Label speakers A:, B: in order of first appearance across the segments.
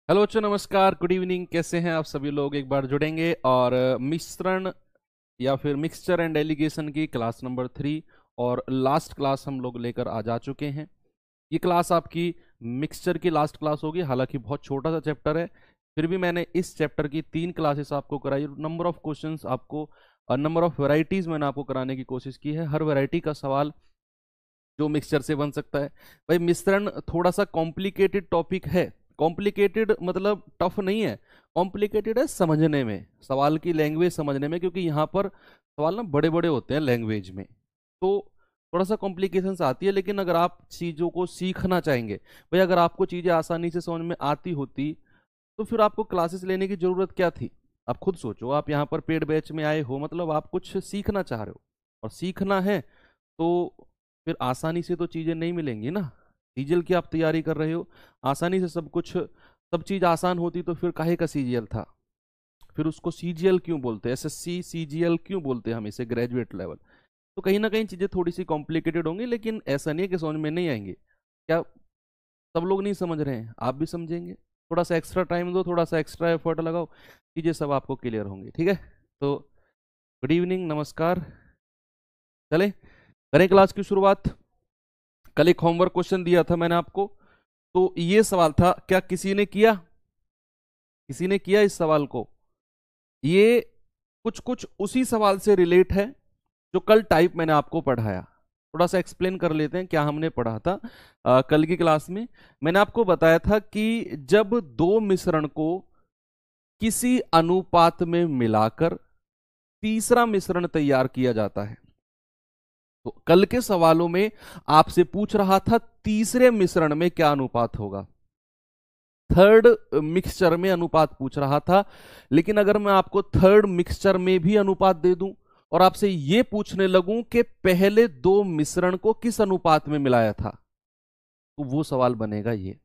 A: Hello बच्चों, नमस्कार, good evening. कैसे हैं आप सभी लोग? एक बार जुड़ेंगे और मिश्रण या फिर मिक्सचर एंड एलिगेशन की क्लास नंबर 3 और लास्ट क्लास हम लोग लेकर आ जा चुके हैं। ये क्लास आपकी मिक्सचर की लास्ट क्लास होगी। हालांकि बहुत छोटा सा चैप्टर है, फिर भी मैंने इस चैप्टर की 3 क्लासेस आपको कराई। नंबर ऑफ क्वेश्चंस आपको और नंबर ऑफ वैरायटीज मैंने आपको कराने की कोशिश की है। हर वैरायटी का सवाल जो मिक्सचर से बन सकता है। भाई, मिश्रण थोड़ा सा कॉम्प्लिकेटेड टॉपिक है। कॉम्प्लिकेटेड मतलब टफ नहीं है, कॉम्प्लिकेटेड है समझने में, सवाल की लैंग्वेज समझने में, क्योंकि यहाँ पर सवाल ना बड़े बड़े होते हैं लैंग्वेज में, तो थोड़ा सा कॉम्प्लिकेशंस आती है। लेकिन अगर आप चीज़ों को सीखना चाहेंगे, भाई अगर आपको चीज़ें आसानी से समझ में आती होती तो फिर आपको क्लासेस लेने की ज़रूरत क्या थी? आप खुद सोचो। आप यहाँ पर पेड बैच में आए हो, मतलब आप कुछ सीखना चाह रहे हो, और सीखना है तो फिर आसानी से तो चीज़ें नहीं मिलेंगी ना। सीजीएल की आप तैयारी कर रहे हो, आसानी से सब चीज़ आसान होती तो फिर काहे का सीजीएल था? फिर उसको सीजीएल क्यों बोलते हैं? एसएससी सीजीएल क्यों बोलते हैं हम इसे, ग्रेजुएट लेवल? तो कहीं ना कहीं चीज़ें थोड़ी सी कॉम्प्लिकेटेड होंगी, लेकिन ऐसा नहीं है कि समझ में नहीं आएंगे। क्या सब लोग नहीं समझ रहे हैं? आप भी समझेंगे। थोड़ा सा एक्स्ट्रा टाइम दो, थोड़ा सा एक्स्ट्रा एफर्ट लगाओ, चीज़ें सब आपको क्लियर होंगी। ठीक है, तो गुड इवनिंग, नमस्कार। चले करें क्लास की शुरुआत। कल एक होमवर्क क्वेश्चन दिया था मैंने आपको, तो ये सवाल था, क्या किसी ने किया? किसी ने किया इस सवाल को? ये कुछ कुछ उसी सवाल से रिलेट है जो कल टाइप मैंने आपको पढ़ाया। थोड़ा सा एक्सप्लेन कर लेते हैं क्या हमने पढ़ा था। कल की क्लास में मैंने आपको बताया था कि जब दो मिश्रण को किसी अनुपात में मिलाकर तीसरा मिश्रण तैयार किया जाता है, तो कल के सवालों में आपसे पूछ रहा था तीसरे मिश्रण में क्या अनुपात होगा। थर्ड मिक्सचर में अनुपात पूछ रहा था। लेकिन अगर मैं आपको थर्ड मिक्सचर में भी अनुपात दे दूं और आपसे यह पूछने लगूं कि पहले दो मिश्रण को किस अनुपात में मिलाया था, तो वो सवाल बनेगा ये।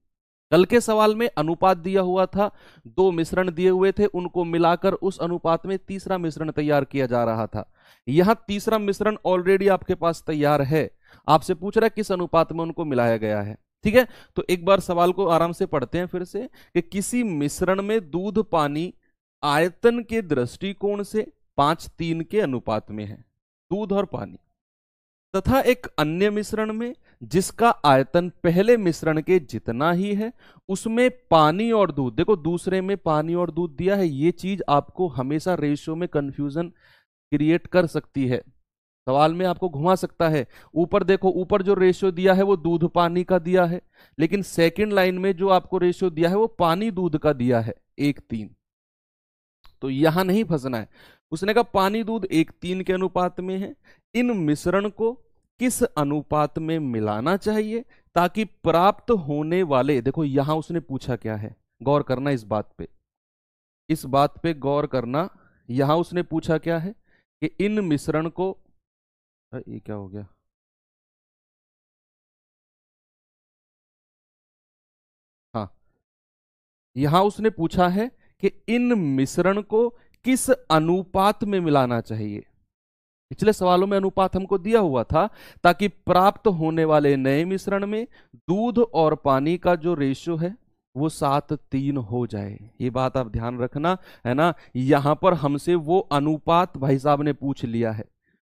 A: कल के सवाल में अनुपात दिया हुआ था, दो मिश्रण दिए हुए थे, उनको मिलाकर उस अनुपात में तीसरा मिश्रण तैयार किया जा रहा था। यहां तीसरा मिश्रण ऑलरेडी आपके पास तैयार है, आपसे पूछ रहा है किस अनुपात में उनको मिलाया गया है। ठीक है, तो एक बार सवाल को आराम से पढ़ते हैं फिर से कि किसी मिश्रण में दूध पानी आयतन के दृष्टिकोण से 5:3 के अनुपात में है, दूध और पानी, तथा एक अन्य मिश्रण में जिसका आयतन पहले मिश्रण के जितना ही है, उसमें पानी और दूध, देखो दूसरे में पानी और दूध दिया है, ये चीज आपको हमेशा रेशियो में कंफ्यूजन क्रिएट कर सकती है, सवाल में आपको घुमा सकता है। ऊपर देखो, ऊपर जो रेशियो दिया है वो दूध पानी का दिया है, लेकिन सेकंड लाइन में जो आपको रेशियो दिया है वो पानी दूध का दिया है, 1:3। तो यहां नहीं फंसना है। उसने कहा पानी दूध 1:3 के अनुपात में है, इन मिश्रण को किस अनुपात में मिलाना चाहिए ताकि प्राप्त होने वाले, देखो यहां उसने पूछा क्या है, गौर करना इस बात पे, इस बात पे गौर करना। यहां उसने पूछा क्या है कि इन मिश्रण को, ये क्या हो गया? हाँ, यहां उसने पूछा है कि इन मिश्रण को किस अनुपात में मिलाना चाहिए। पिछले सवालों में अनुपात हमको दिया हुआ था ताकि प्राप्त होने वाले नए मिश्रण में दूध और पानी का जो रेशियो है वो 7:3 हो जाए। ये बात आप ध्यान रखना, है ना। यहां पर हमसे वो अनुपात भाई साहब ने पूछ लिया है,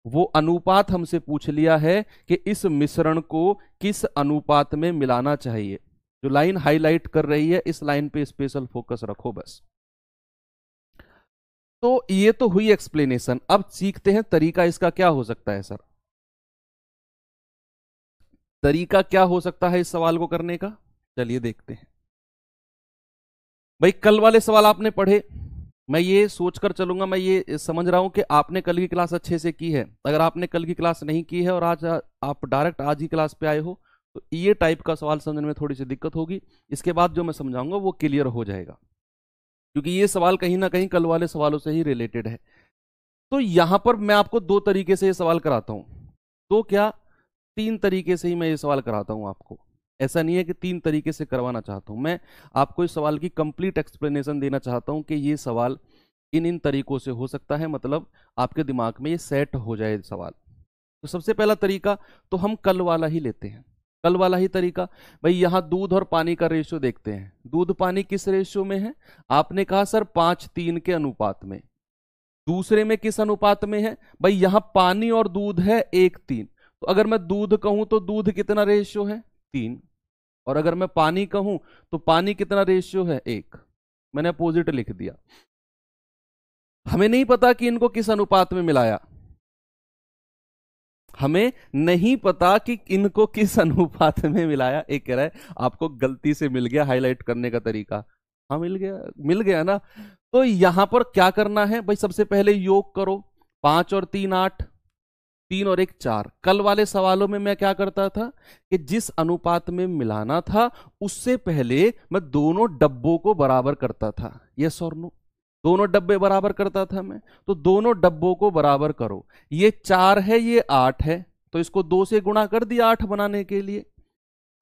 A: वो अनुपात हमसे पूछ लिया है कि इस मिश्रण को किस अनुपात में मिलाना चाहिए। जो लाइन हाईलाइट कर रही है इस लाइन पे स्पेशल फोकस रखो बस। तो ये तो हुई एक्सप्लेनेशन, अब सीखते हैं तरीका इसका क्या हो सकता है। सर, तरीका क्या हो सकता है इस सवाल को करने का? चलिए देखते हैं। भाई कल वाले सवाल आपने पढ़े, मैं ये सोचकर चलूंगा, मैं ये समझ रहा हूं कि आपने कल की क्लास अच्छे से की है। अगर आपने कल की क्लास नहीं की है और आज आप डायरेक्ट आज ही क्लास पे आए हो, तो ये टाइप का सवाल समझने में थोड़ी सी दिक्कत होगी। इसके बाद जो मैं समझाऊंगा वो क्लियर हो जाएगा, क्योंकि ये सवाल कहीं ना कहीं कल वाले सवालों से ही रिलेटेड है। तो यहां पर मैं आपको दो तरीके से ये सवाल कराता हूं, तो क्या 3 तरीके से ही मैं ये सवाल कराता हूं आपको। ऐसा नहीं है कि 3 तरीके से करवाना चाहता हूं, मैं आपको इस सवाल की कंप्लीट एक्सप्लेनेशन देना चाहता हूं कि ये सवाल इन इन तरीकों से हो सकता है, मतलब आपके दिमाग में ये सेट हो जाए सवाल। तो सबसे पहला तरीका तो हम कल वाला ही लेते हैं। कल वाला ही तरीका। भाई यहां दूध और पानी का रेशियो देखते हैं, दूध पानी किस रेशियो में है? आपने कहा सर 5:3 के अनुपात में। दूसरे में किस अनुपात में है? भाई यहां पानी और दूध है 1:3, तो अगर मैं दूध कहूं तो दूध कितना रेशियो है? 3। और अगर मैं पानी कहूं तो पानी कितना रेशियो है? 1। मैंने अपोजिट लिख दिया। हमें नहीं पता कि इनको किस अनुपात में मिलाया, हमें नहीं पता कि इनको किस अनुपात में मिलाया। एक कह रहा है आपको गलती से मिल गया हाईलाइट करने का तरीका। हाँ मिल गया ना। तो यहां पर क्या करना है भाई? सबसे पहले योग करो, 5 और 3 8, 3 और 1 4। कल वाले सवालों में मैं क्या करता था कि जिस अनुपात में मिलाना था उससे पहले मैं दोनों डब्बों को बराबर करता था। यस और नो? दोनों डब्बे बराबर करता था मैं, तो दोनों डब्बों को बराबर करो। ये 4 है, ये 8 है, तो इसको 2 से गुणा कर दिया 8 बनाने के लिए।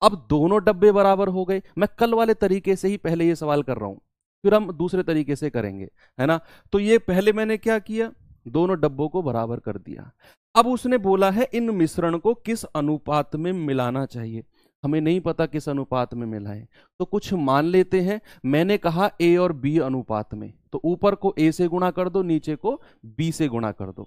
A: अब दोनों डब्बे बराबर हो गए। मैं कल वाले तरीके से ही पहले ये सवाल कर रहा हूं, फिर हम दूसरे तरीके से करेंगे, है ना। तो ये पहले मैंने क्या किया, दोनों डब्बों को बराबर कर दिया। अब उसने बोला है इन मिश्रण को किस अनुपात में मिलाना चाहिए। हमें नहीं पता किस अनुपात में मिलाएं, तो कुछ मान लेते हैं। मैंने कहा ए और बी अनुपात में, तो ऊपर को ए से गुणा कर दो, नीचे को बी से गुणा कर दो।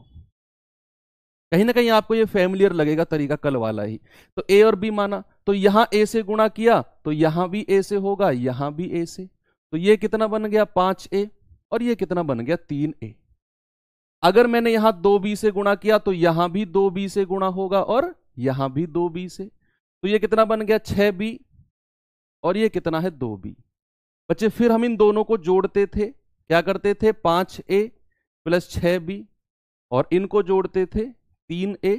A: कहीं ना कहीं आपको ये फैमिलियर लगेगा तरीका कल वाला ही। तो ए और बी माना, तो यहां ए से गुणा किया तो यहां भी ए से होगा, यहां भी ए से। तो ये कितना बन गया? 5a, और ये कितना बन गया? 3a। अगर मैंने यहां 2b से गुणा किया तो यहां भी 2b से गुणा होगा, और यहां भी 2b से। तो ये कितना बन गया? 6b, और ये कितना है? 2b। बच्चे फिर हम इन दोनों को जोड़ते थे, क्या करते थे? 5a प्लस 6b, और इनको जोड़ते थे 3a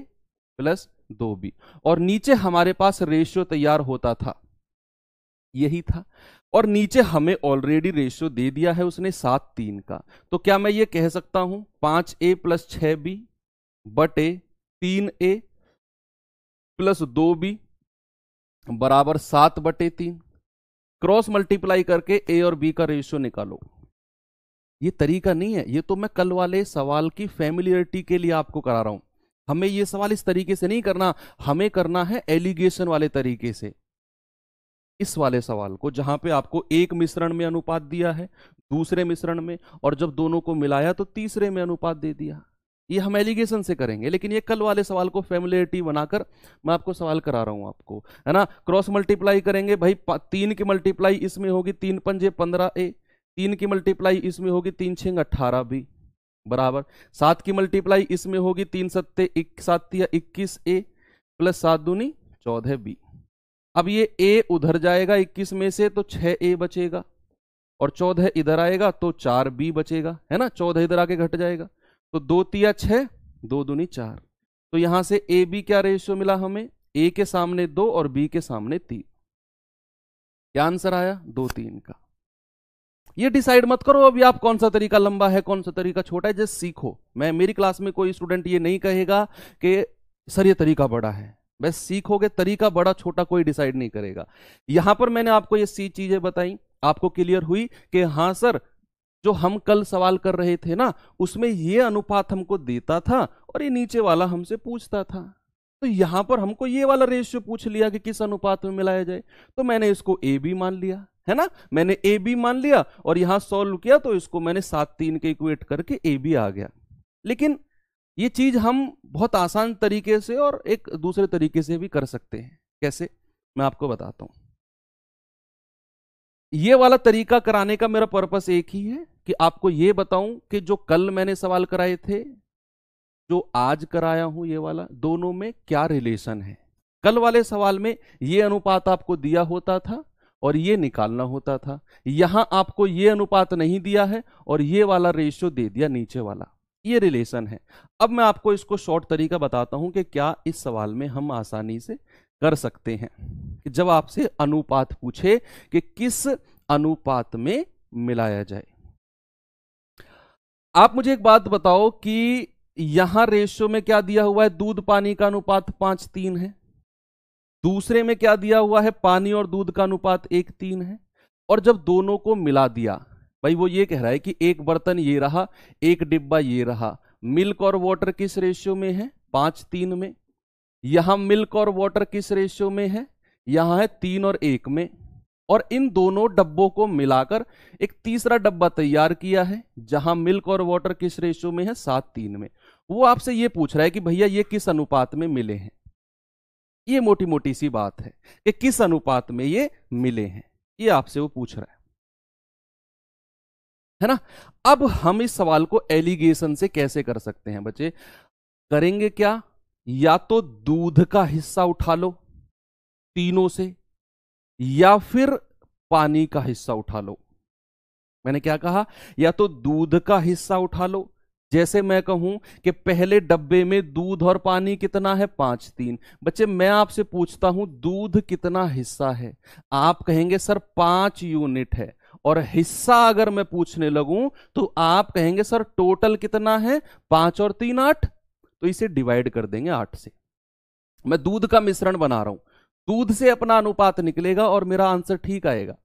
A: प्लस 2b, और नीचे हमारे पास रेशियो तैयार होता था, यही था। और नीचे हमें ऑलरेडी रेशियो दे दिया है उसने 7:3 का। तो क्या मैं ये कह सकता हूं 5a प्लस 6b बटे 3a प्लस 2b बराबर 7/3। क्रॉस मल्टीप्लाई करके ए और बी का रेशियो निकालो। ये तरीका नहीं है, ये तो मैं कल वाले सवाल की फैमिलियरिटी के लिए आपको करा रहा हूं। हमें ये सवाल इस तरीके से नहीं करना, हमें करना है एलिगेशन वाले तरीके से। इस वाले सवाल को जहां पे आपको एक मिश्रण में अनुपात दिया है, दूसरे मिश्रण में, और जब दोनों को मिलाया तो तीसरे में अनुपात दे दिया, ये हम एलिगेशन से करेंगे। लेकिन ये कल वाले सवाल को फैमिलियरिटी बनाकर मैं आपको सवाल करा रहा हूं आपको, है ना। क्रॉस मल्टीप्लाई करेंगे भाई, 3 की मल्टीप्लाई इसमें होगी 3 पंजे 15a, 3 की मल्टीप्लाई इसमें होगी 3 6 18b बराबर 7 की मल्टीप्लाई इसमें होगी 3 7 21a प्लस 7 दूनी 14b। अब ये a उधर जाएगा 21 में से तो 6a बचेगा, और 14 इधर आएगा तो 4b बचेगा, है ना। 14 इधर आके घट जाएगा, तो 2 तिया 6, 2 दूनी 4। तो यहां से ए बी क्या रेशियो मिला हमें? a के सामने 2 और b के सामने 3। क्या आंसर आया? 2 3 का। ये डिसाइड मत करो अभी आप कौन सा तरीका लंबा है कौन सा तरीका छोटा है, जस्ट सीखो। मेरी क्लास में कोई स्टूडेंट ये नहीं कहेगा कि सर ये तरीका बड़ा है, बस सीखोगे। तरीका बड़ा छोटा कोई डिसाइड नहीं करेगा। यहां पर मैंने आपको ये सी चीजें बताई, आपको क्लियर हुई कि हाँ सर जो हम कल सवाल कर रहे थे ना उसमें ये अनुपात हमको देता था और ये नीचे वाला हमसे पूछता था। तो यहां पर हमको ये वाला रेशियो पूछ लिया कि किस अनुपात में मिलाया जाए, तो मैंने इसको ए बी मान लिया, है ना। मैंने ए बी मान लिया और यहां सॉल्व किया तो इसको मैंने 7 3 के इक्वेट करके ए बी आ गया। लेकिन ये चीज हम बहुत आसान तरीके से और एक दूसरे तरीके से भी कर सकते हैं। कैसे? मैं आपको बताता हूं। ये वाला तरीका कराने का मेरा पर्पस एक ही है कि आपको ये बताऊं कि जो कल मैंने सवाल कराए थे, जो आज कराया हूं ये वाला, दोनों में क्या रिलेशन है। कल वाले सवाल में ये अनुपात आपको दिया होता था और ये निकालना होता था, यहां आपको ये अनुपात नहीं दिया है और ये वाला रेशियो दे दिया नीचे वाला, ये रिलेशन है। अब मैं आपको इसको शॉर्ट तरीका बताता हूं कि क्या इस सवाल में हम आसानी से कर सकते हैं। कि जब आपसे अनुपात पूछे कि किस अनुपात में मिलाया जाए, आप मुझे एक बात बताओ कि यहां रेशियो में क्या दिया हुआ है? दूध पानी का अनुपात 5:3 है। दूसरे में क्या दिया हुआ है? पानी और दूध का अनुपात 1:3 है। और जब दोनों को मिला दिया, भाई वो ये कह रहा है कि एक बर्तन ये रहा, एक डिब्बा ये रहा, मिल्क और वाटर किस रेशियो में है? 5:3 में। यहां मिल्क और वाटर किस रेशियो में है? यहां है 3 और 1 में, और इन दोनों डब्बों को मिलाकर एक तीसरा डब्बा तैयार किया है जहां मिल्क और वाटर किस रेशियो में है, 7:3 में। वो आपसे ये पूछ रहा है कि भैया ये किस अनुपात में मिले हैं। ये मोटी मोटी सी बात है कि किस अनुपात में ये मिले हैं, ये आपसे वो पूछ रहा है ना। अब हम इस सवाल को एलिगेशन से कैसे कर सकते हैं बच्चे? करेंगे क्या, या तो दूध का हिस्सा उठा लो तीनों से, या फिर पानी का हिस्सा उठा लो। मैंने क्या कहा? या तो दूध का हिस्सा उठा लो, जैसे मैं कहूं कि पहले डब्बे में दूध और पानी कितना है, 5:3। बच्चे मैं आपसे पूछता हूं दूध कितना हिस्सा है, आप कहेंगे सर 5 यूनिट है, और हिस्सा अगर मैं पूछने लगूं तो आप कहेंगे सर टोटल कितना है, 5 और 3 8। तो इसे डिवाइड कर देंगे 8 से। मैं दूध का मिश्रण बना रहा हूं, दूध से अपना अनुपात निकलेगा और मेरा आंसर ठीक आएगा,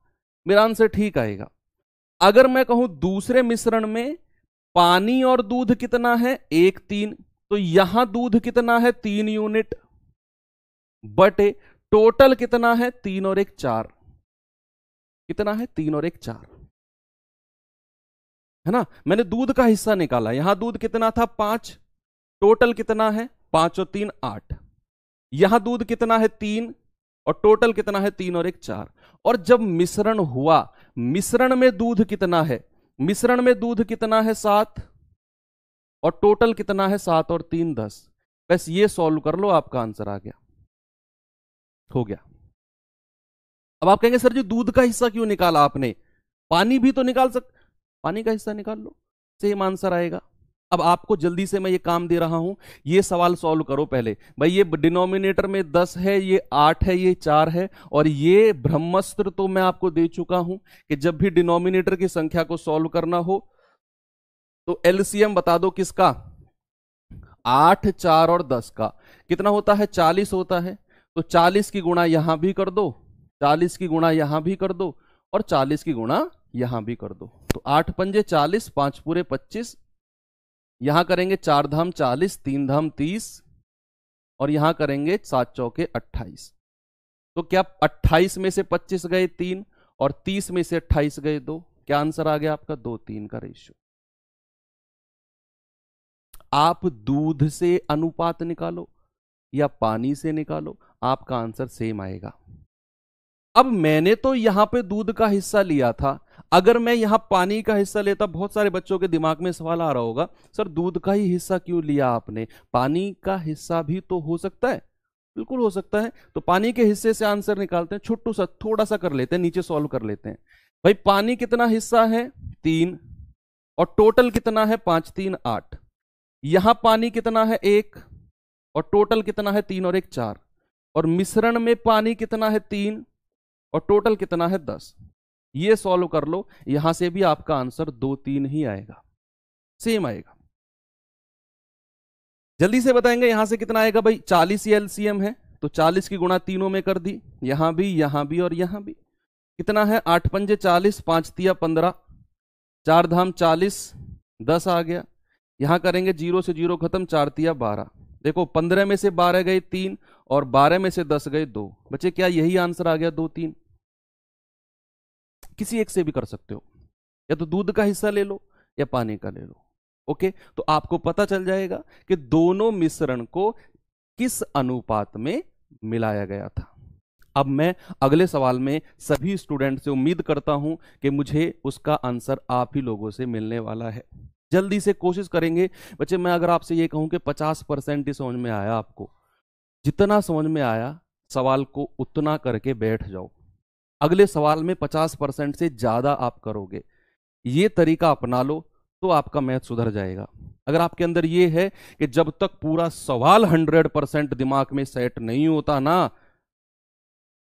A: मेरा आंसर ठीक आएगा। अगर मैं कहूं दूसरे मिश्रण में पानी और दूध कितना है, 1:3, तो यहां दूध कितना है, 3 यूनिट, बटे टोटल कितना है, 3 और 1 4। कितना है, 3 और 1 4, है ना। मैंने दूध का हिस्सा निकाला, यहां दूध कितना था, 5, टोटल कितना है, 5 और 3 8। यहां दूध कितना है, 3, और टोटल कितना है, 3 और 1 4। और जब मिश्रण हुआ, मिश्रण में दूध कितना है, मिश्रण में दूध कितना है, 7, और टोटल कितना है, 7 और 3 10। बस ये सॉल्व कर लो, आपका आंसर आ गया, हो गया। अब आप कहेंगे सर जी दूध का हिस्सा क्यों निकाला आपने, पानी भी तो निकाल पानी का हिस्सा निकाल लो, सेम आंसर आएगा। अब आपको जल्दी से मैं ये काम दे रहा हूं, ये सवाल सॉल्व करो पहले। भाई ये डिनोमिनेटर में 10 है, ये 8 है, ये 4 है, और ये ब्रह्मास्त्र तो मैं आपको दे चुका हूं कि जब भी डिनोमिनेटर की संख्या को सॉल्व करना हो तो एलसीएम बता दो किसका, 8 4 और 10 का कितना होता है, 40 होता है। तो 40 की गुणा यहां भी कर दो, 40 की गुणा यहां भी कर दो, और 40 की गुणा यहां भी कर दो। तो 8 पंजे 40, 5 पूरे 25, यहां करेंगे 4 धाम 40, 3 धाम 30, और यहां करेंगे 7 चौके 28। तो क्या 28 में से 25 गए 3, और 30 में से 28 गए 2। क्या आंसर आ गया आपका, 2:3 का रेशियो। आप दूध से अनुपात निकालो या पानी से निकालो, आपका आंसर सेम आएगा। अब मैंने तो यहां पे दूध का हिस्सा लिया था, अगर मैं यहां पानी का हिस्सा लेता, बहुत सारे बच्चों के दिमाग में सवाल आ रहा होगा सर दूध का ही हिस्सा क्यों लिया आपने, पानी का हिस्सा भी तो हो सकता है। बिल्कुल हो सकता है, तो पानी के हिस्से से आंसर निकालते हैं, छोटू सा थोड़ा सा कर लेते हैं, नीचे सॉल्व कर लेते हैं। भाई पानी कितना हिस्सा है, 3, और टोटल कितना है, 5 3 8। यहां पानी कितना है, 1, और टोटल कितना है, 3 और 1 4। और मिश्रण में पानी कितना है, 3, और टोटल कितना है, 10। ये सॉल्व कर लो, यहां से भी आपका आंसर 2:3 ही आएगा, सेम आएगा। जल्दी से बताएंगे यहां से कितना आएगा। भाई 40 एलसीएम है, तो 40 की गुणा तीनों में कर दी, यहां भी और यहां भी। कितना है, 8 पंजे 40, 5 तिया 15, 4 धाम 40, 10 आ गया। यहां करेंगे 0 से 0 खत्म, 4 तिया 12। देखो 15 में से 12 गए 3, और 12 में से 10 गए 2। बच्चे क्या यही आंसर आ गया, 2:3। किसी एक से भी कर सकते हो, या तो दूध का हिस्सा ले लो या पानी का ले लो। ओके, तो आपको पता चल जाएगा कि दोनों मिश्रण को किस अनुपात में मिलाया गया था। अब मैं अगले सवाल में सभी स्टूडेंट से उम्मीद करता हूं कि मुझे उसका आंसर आप ही लोगों से मिलने वाला है। जल्दी से कोशिश करेंगे बच्चे। मैं अगर आपसे ये कहूं कि 50% ही समझ में आया आपको, जितना समझ में आया सवाल को उतना करके बैठ जाओ। अगले सवाल में 50% से ज्यादा आप करोगे, ये तरीका अपना लो तो आपका मैथ सुधर जाएगा। अगर आपके अंदर ये है कि जब तक पूरा सवाल 100% दिमाग में सेट नहीं होता ना,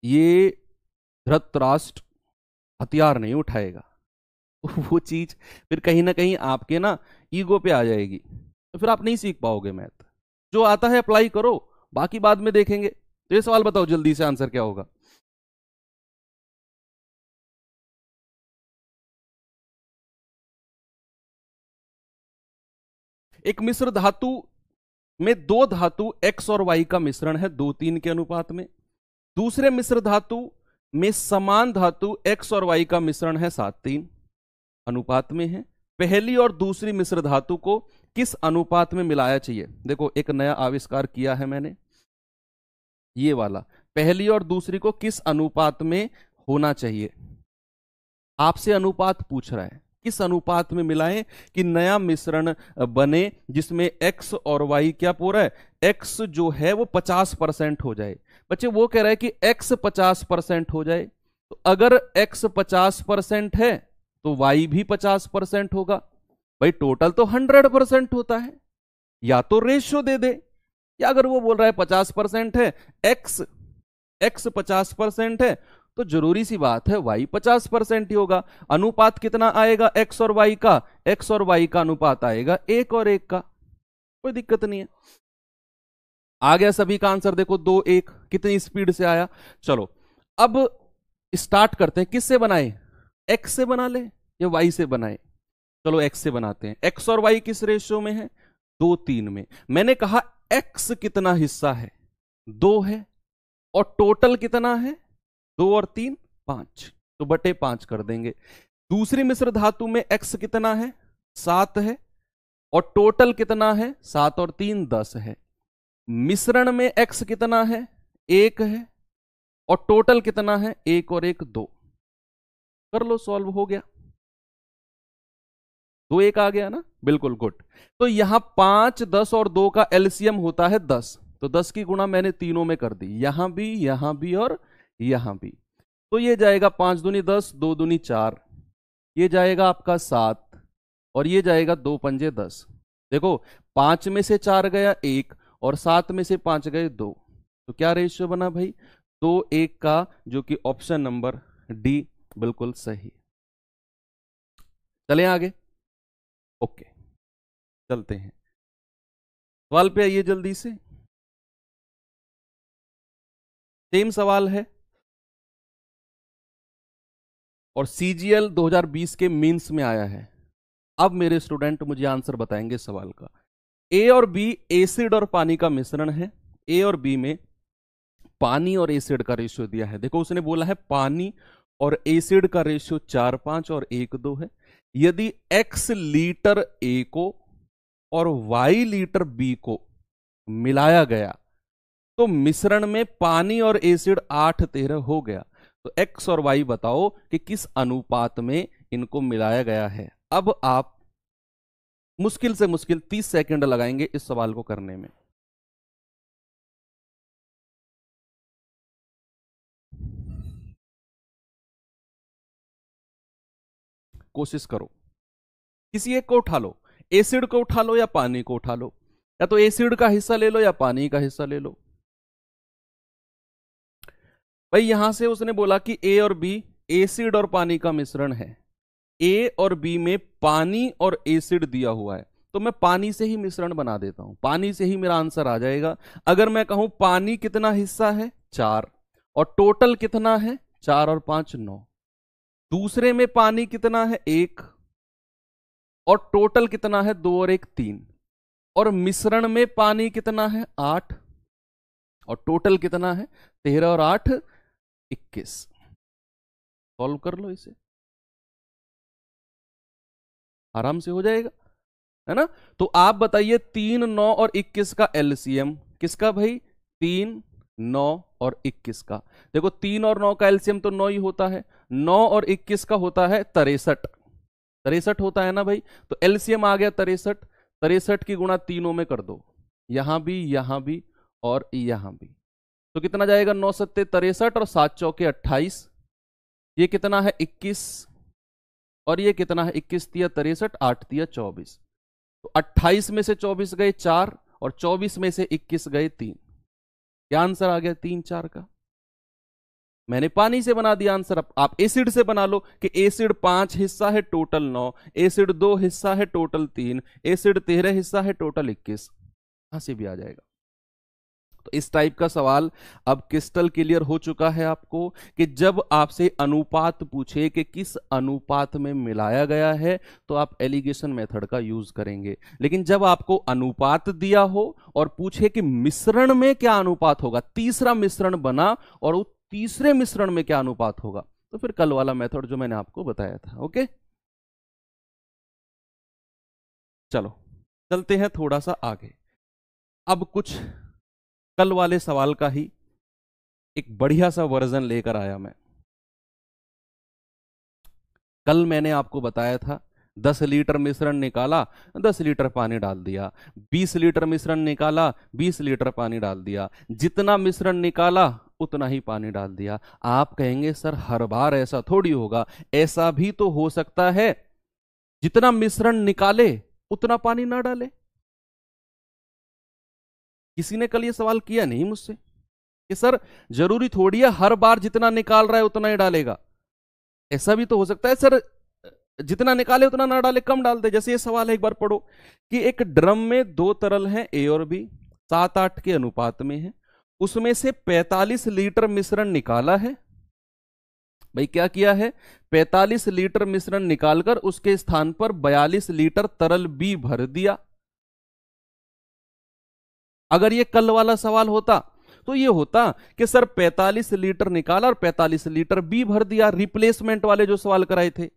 A: ये धृतराष्ट्र हथियार नहीं उठाएगा। वो चीज फिर कहीं ना कहीं आपके ना ईगो पे आ जाएगी, तो फिर आप नहीं सीख पाओगे मैथ। जो आता है अप्लाई करो, बाकी बाद में देखेंगे। तो ये सवाल बताओ जल्दी से आंसर क्या होगा। एक मिश्र धातु में दो धातु X और Y का मिश्रण है 2:3 के अनुपात में। दूसरे मिश्र धातु में समान धातु x और y का मिश्रण है 7:3 अनुपात में है। पहली और दूसरी मिश्र धातु को किस अनुपात में मिलाया चाहिए? देखो एक नया आविष्कार किया है मैंने, ये वाला, पहली और दूसरी को किस अनुपात में होना चाहिए। आपसे अनुपात पूछ रहा है, किस अनुपात में मिलाएं कि नया मिश्रण बने जिसमें x और y क्या पूरा है, x जो है वो 50% हो जाए। बच्चे वो कह रहा है कि x 50% हो जाए, तो अगर x 50% है तो y भी 50% होगा। भाई टोटल तो 100% होता है, या तो रेशियो दे दे, या अगर वो बोल रहा है 50% है, x 50% है, तो जरूरी सी बात है y 50% ही होगा। अनुपात कितना आएगा x और y का? x और y का अनुपात आएगा 1 और 1 का, कोई दिक्कत नहीं है। आ गया सभी का आंसर, देखो 2 1 कितनी स्पीड से आया। चलो अब स्टार्ट करते हैं, किससे बनाए, x से बना ले या y से बनाए? चलो x से बनाते हैं। x और y किस रेशियो में है? 2:3 में। मैंने कहा x कितना हिस्सा है? 2 है, और टोटल कितना है? 2 और 3 5, तो बटे 5 कर देंगे। दूसरी मिश्र धातु में x कितना है? 7 है, और टोटल कितना है? 7 और 3 10 है। मिश्रण में x कितना है? 1 है, और टोटल कितना है? 1 और 1 2। कर लो, सॉल्व हो गया। 2 1 आ गया ना, बिल्कुल गुड। तो यहां 5 10 और 2 का एलसीएम होता है 10, तो 10 की गुणा मैंने तीनों में कर दी, यहां भी और यहां भी। तो ये जाएगा 5 दूनी 10, 2 दूनी 4, ये जाएगा आपका 7, और ये जाएगा 2 पंजे 10। देखो 5 में से 4 गया 1, और 7 में से 5 गए 2, तो क्या रेशियो बना भाई? 2 1 का, जो कि ऑप्शन नंबर डी बिल्कुल सही। चलें आगे, ओके चलते हैं सवाल पे, आइए जल्दी से। सेम सवाल है, और सीजीएल 2020 के मीन्स में आया है। अब मेरे स्टूडेंट मुझे आंसर बताएंगे सवाल का। ए और बी एसिड और पानी का मिश्रण है। ए और बी में पानी और एसिड का रेशियो दिया है। देखो उसने बोला है पानी और एसिड का रेशियो 4:5 और 1:2 है। यदि x लीटर ए को और y लीटर बी को मिलाया गया तो मिश्रण में पानी और एसिड 8:13 हो गया। तो x और y बताओ कि किस अनुपात में इनको मिलाया गया है। अब आप मुश्किल से मुश्किल 30 सेकंड लगाएंगे इस सवाल को करने में। कोशिश करो, किसी एक को उठा लो, एसिड को उठा लो या पानी को उठा लो, या तो एसिड का हिस्सा ले लो या पानी का हिस्सा ले लो। भाई यहां से उसने बोला कि ए और बी एसिड और पानी का मिश्रण है। ए और बी में पानी और एसिड दिया हुआ है, तो मैं पानी से ही मिश्रण बना देता हूं, पानी से ही मेरा आंसर आ जाएगा। अगर मैं कहूं पानी कितना हिस्सा है? 4, और टोटल कितना है? 4 और 5 9। दूसरे में पानी कितना है? 1, और टोटल कितना है? 2 और 1 3। और मिश्रण में पानी कितना है? 8, और टोटल कितना है? 13 और 8 21। सॉल्व कर लो इसे, आराम से हो जाएगा, है ना। तो आप बताइए 3 9 और 21 का एलसीएम किसका भाई? 3 9 और 21 का। देखो 3 और 9 का एलसीएम तो 9 ही होता है, 9 और 21 का होता है 63, 63 होता है ना भाई। तो एलसीएम आ गया 63, 63 की गुणा तीनों में कर दो, यहां भी और यहां भी। तो कितना जाएगा? 9 7 63 और 7 चौके 28। ये कितना है? 21, और ये कितना है? 21 तिया 63, 8 तिया 24। तो 28 में से 24 गए 4, और 24 में से 21 गए 3। क्या आंसर आ गया? 3 4 का। मैंने पानी से बना दिया आंसर। आप एसिड से बना लो कि एसिड 5 हिस्सा है टोटल 9, एसिड 2 हिस्सा है टोटल 3, एसिड 13 हिस्सा है टोटल 21। यहां से भी आ जाएगा। तो इस टाइप का सवाल अब क्रिस्टल क्लियर हो चुका है आपको कि जब आपसे अनुपात पूछे कि किस अनुपात में मिलाया गया है तो आप एलिगेशन मेथड का यूज करेंगे। लेकिन जब आपको अनुपात दिया हो और पूछे कि मिश्रण में क्या अनुपात होगा, तीसरा मिश्रण बना और उस तीसरे मिश्रण में क्या अनुपात होगा, तो फिर कल वाला मेथड जो मैंने आपको बताया था। ओके, चलो चलते हैं थोड़ा सा आगे। अब कुछ कल वाले सवाल का ही एक बढ़िया सा वर्जन लेकर आया मैं। कल मैंने आपको बताया था 10 लीटर मिश्रण निकाला, 10 लीटर पानी डाल दिया, 20 लीटर मिश्रण निकाला, 20 लीटर पानी डाल दिया, जितना मिश्रण निकाला उतना ही पानी डाल दिया। आप कहेंगे सर हर बार ऐसा थोड़ी होगा, ऐसा भी तो हो सकता है जितना मिश्रण निकाले उतना पानी ना डाले। किसी ने कल ये सवाल किया नहीं मुझसे कि सर जरूरी थोड़ी है हर बार जितना निकाल रहा है उतना ही डालेगा, ऐसा भी तो हो सकता है सर जितना निकाले उतना ना डाले, कम डाल दे। जैसे ये सवाल है, एक बार पढ़ो कि एक ड्रम में 2 तरल हैं ए और बी, 7-8 के अनुपात में है, उसमें से 45 लीटर मिश्रण निकाला है। भाई क्या किया है, 45 लीटर मिश्रण निकालकर उसके स्थान पर 42 लीटर तरल बी भर दिया। अगर ये कल वाला सवाल होता तो ये होता कि सर 45 लीटर निकाला और 45 लीटर बी भर दिया, रिप्लेसमेंट वाले जो सवाल कराए थे।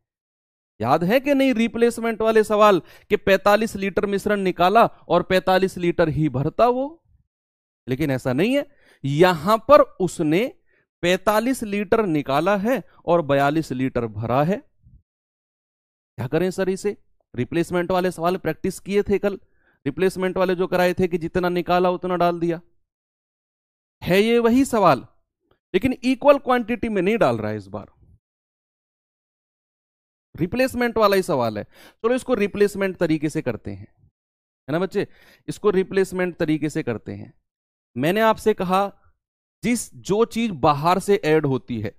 A: याद है कि नहीं रिप्लेसमेंट वाले सवाल कि 45 लीटर मिश्रण निकाला और 45 लीटर ही भरता वो। लेकिन ऐसा नहीं है, यहां पर उसने 45 लीटर निकाला है और 42 लीटर भरा है। क्या करें सर इसे? रिप्लेसमेंट वाले सवाल प्रैक्टिस किए थे कल, रिप्लेसमेंट वाले जो कराए थे कि जितना निकाला उतना डाल दिया, है ये वही सवाल, लेकिन इक्वल क्वांटिटी में नहीं डाल रहा है इस बार, रिप्लेसमेंट वाला ही सवाल है। चलो इसको रिप्लेसमेंट तरीके से करते हैं, है ना बच्चे, इसको रिप्लेसमेंट तरीके से करते हैं। मैंने आपसे कहा जो चीज बाहर से ऐड होती है,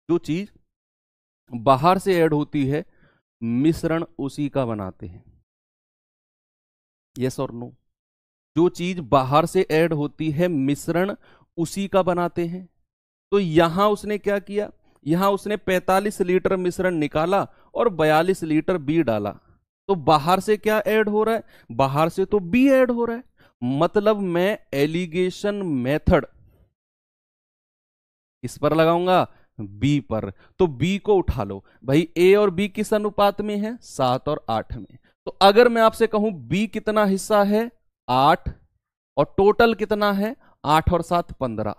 A: जो चीज बाहर से ऐड होती है मिश्रण उसी का बनाते हैं। यस और नो? जो चीज बाहर से ऐड होती है मिश्रण उसी का बनाते हैं। तो यहां उसने क्या किया, यहां उसने 45 लीटर मिश्रण निकाला और 42 लीटर बी डाला। तो बाहर से क्या ऐड हो रहा है, बाहर से तो बी ऐड हो रहा है। मतलब मैं एलिगेशन मेथड किस पर लगाऊंगा, बी पर। तो बी को उठा लो भाई, ए और बी किस अनुपात में है, 7 और 8 में। तो अगर मैं आपसे कहूं बी कितना हिस्सा है, 8, और टोटल कितना है, 8 और 7 15।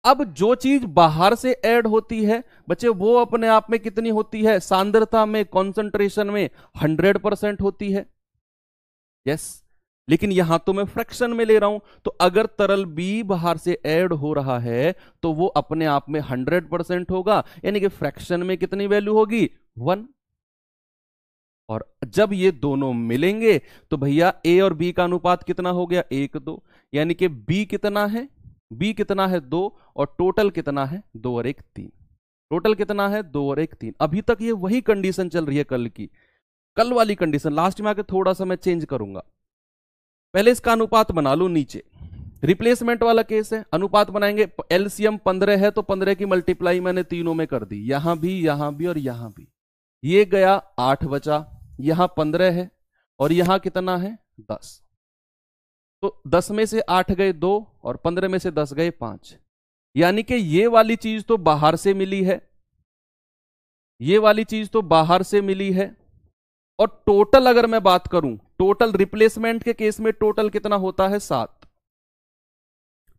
A: अब जो चीज बाहर से ऐड होती है बच्चे वो अपने आप में कितनी होती है, सांद्रता में, कंसंट्रेशन में 100% होती है। यस, लेकिन यहां तो मैं फ्रैक्शन में ले रहा हूं। तो अगर तरल बी बाहर से ऐड हो रहा है तो वो अपने आप में 100% होगा, यानी कि फ्रैक्शन में कितनी वैल्यू होगी, 1। और जब ये दोनों मिलेंगे तो भैया ए और बी का अनुपात कितना हो गया, 1-2, यानी कि बी कितना है, बी कितना है 2, और टोटल कितना है 2 और 1 3। टोटल कितना है 2 और 1 3। अभी तक ये वही कंडीशन चल रही है कल की, कल वाली कंडीशन। लास्ट में आके थोड़ा सा मैं चेंज करूंगा। पहले इसका अनुपात बना लो नीचे, रिप्लेसमेंट वाला केस है, अनुपात बनाएंगे। एलसीएम 15 है तो 15 की मल्टीप्लाई मैंने तीनों में कर दी, यहां भी और यहां भी। ये गया 8 बचा, यहां 15 है और यहां कितना है 10। तो 10 में से 8 गए 2 और 15 में से 10 गए 5। यानी कि ये वाली चीज तो बाहर से मिली है, ये वाली चीज तो बाहर से मिली है। और टोटल अगर मैं बात करूं, टोटल रिप्लेसमेंट के केस में टोटल कितना होता है, 7।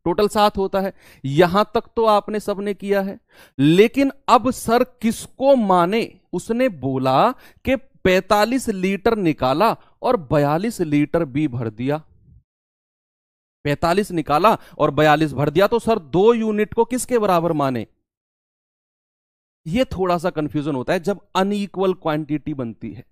A: टोटल 7 होता है। यहां तक तो आपने सबने किया है, लेकिन अब सर किसको माने, उसने बोला कि 45 लीटर निकाला और 42 लीटर बी भर दिया। 45 निकाला और 42 भर दिया, तो सर 2 यूनिट को किसके बराबर माने। यह थोड़ा सा कंफ्यूजन होता है जब अनइक्वल क्वांटिटी बनती है।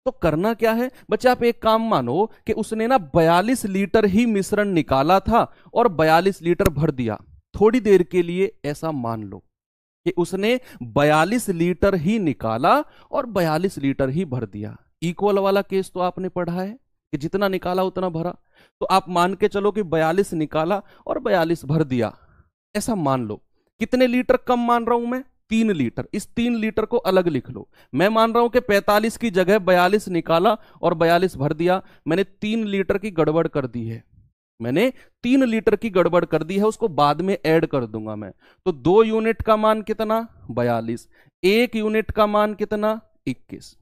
A: तो करना क्या है बच्चे, आप एक काम मानो कि उसने ना 42 लीटर ही मिश्रण निकाला था और 42 लीटर भर दिया। थोड़ी देर के लिए ऐसा मान लो कि उसने 42 लीटर ही निकाला और 42 लीटर ही भर दिया। इक्वल वाला केस तो आपने पढ़ा है कि जितना निकाला उतना भरा। तो आप मान के चलो कि 42 निकाला और 42 भर दिया, ऐसा मान लो। कितने लीटर कम मान रहा हूं मैं? 3 लीटर। इस 3 लीटर को अलग लिख लो। मैं मान रहा हूं कि 45 की जगह 42 निकाला और 42 भर दिया। मैंने 3 लीटर की गड़बड़ कर दी है, मैंने 3 लीटर की गड़बड़ कर दी है, उसको बाद में ऐड कर दूंगा मैं। तो 2 यूनिट का मान कितना? 42। 1 यूनिट का मान कितना? 21।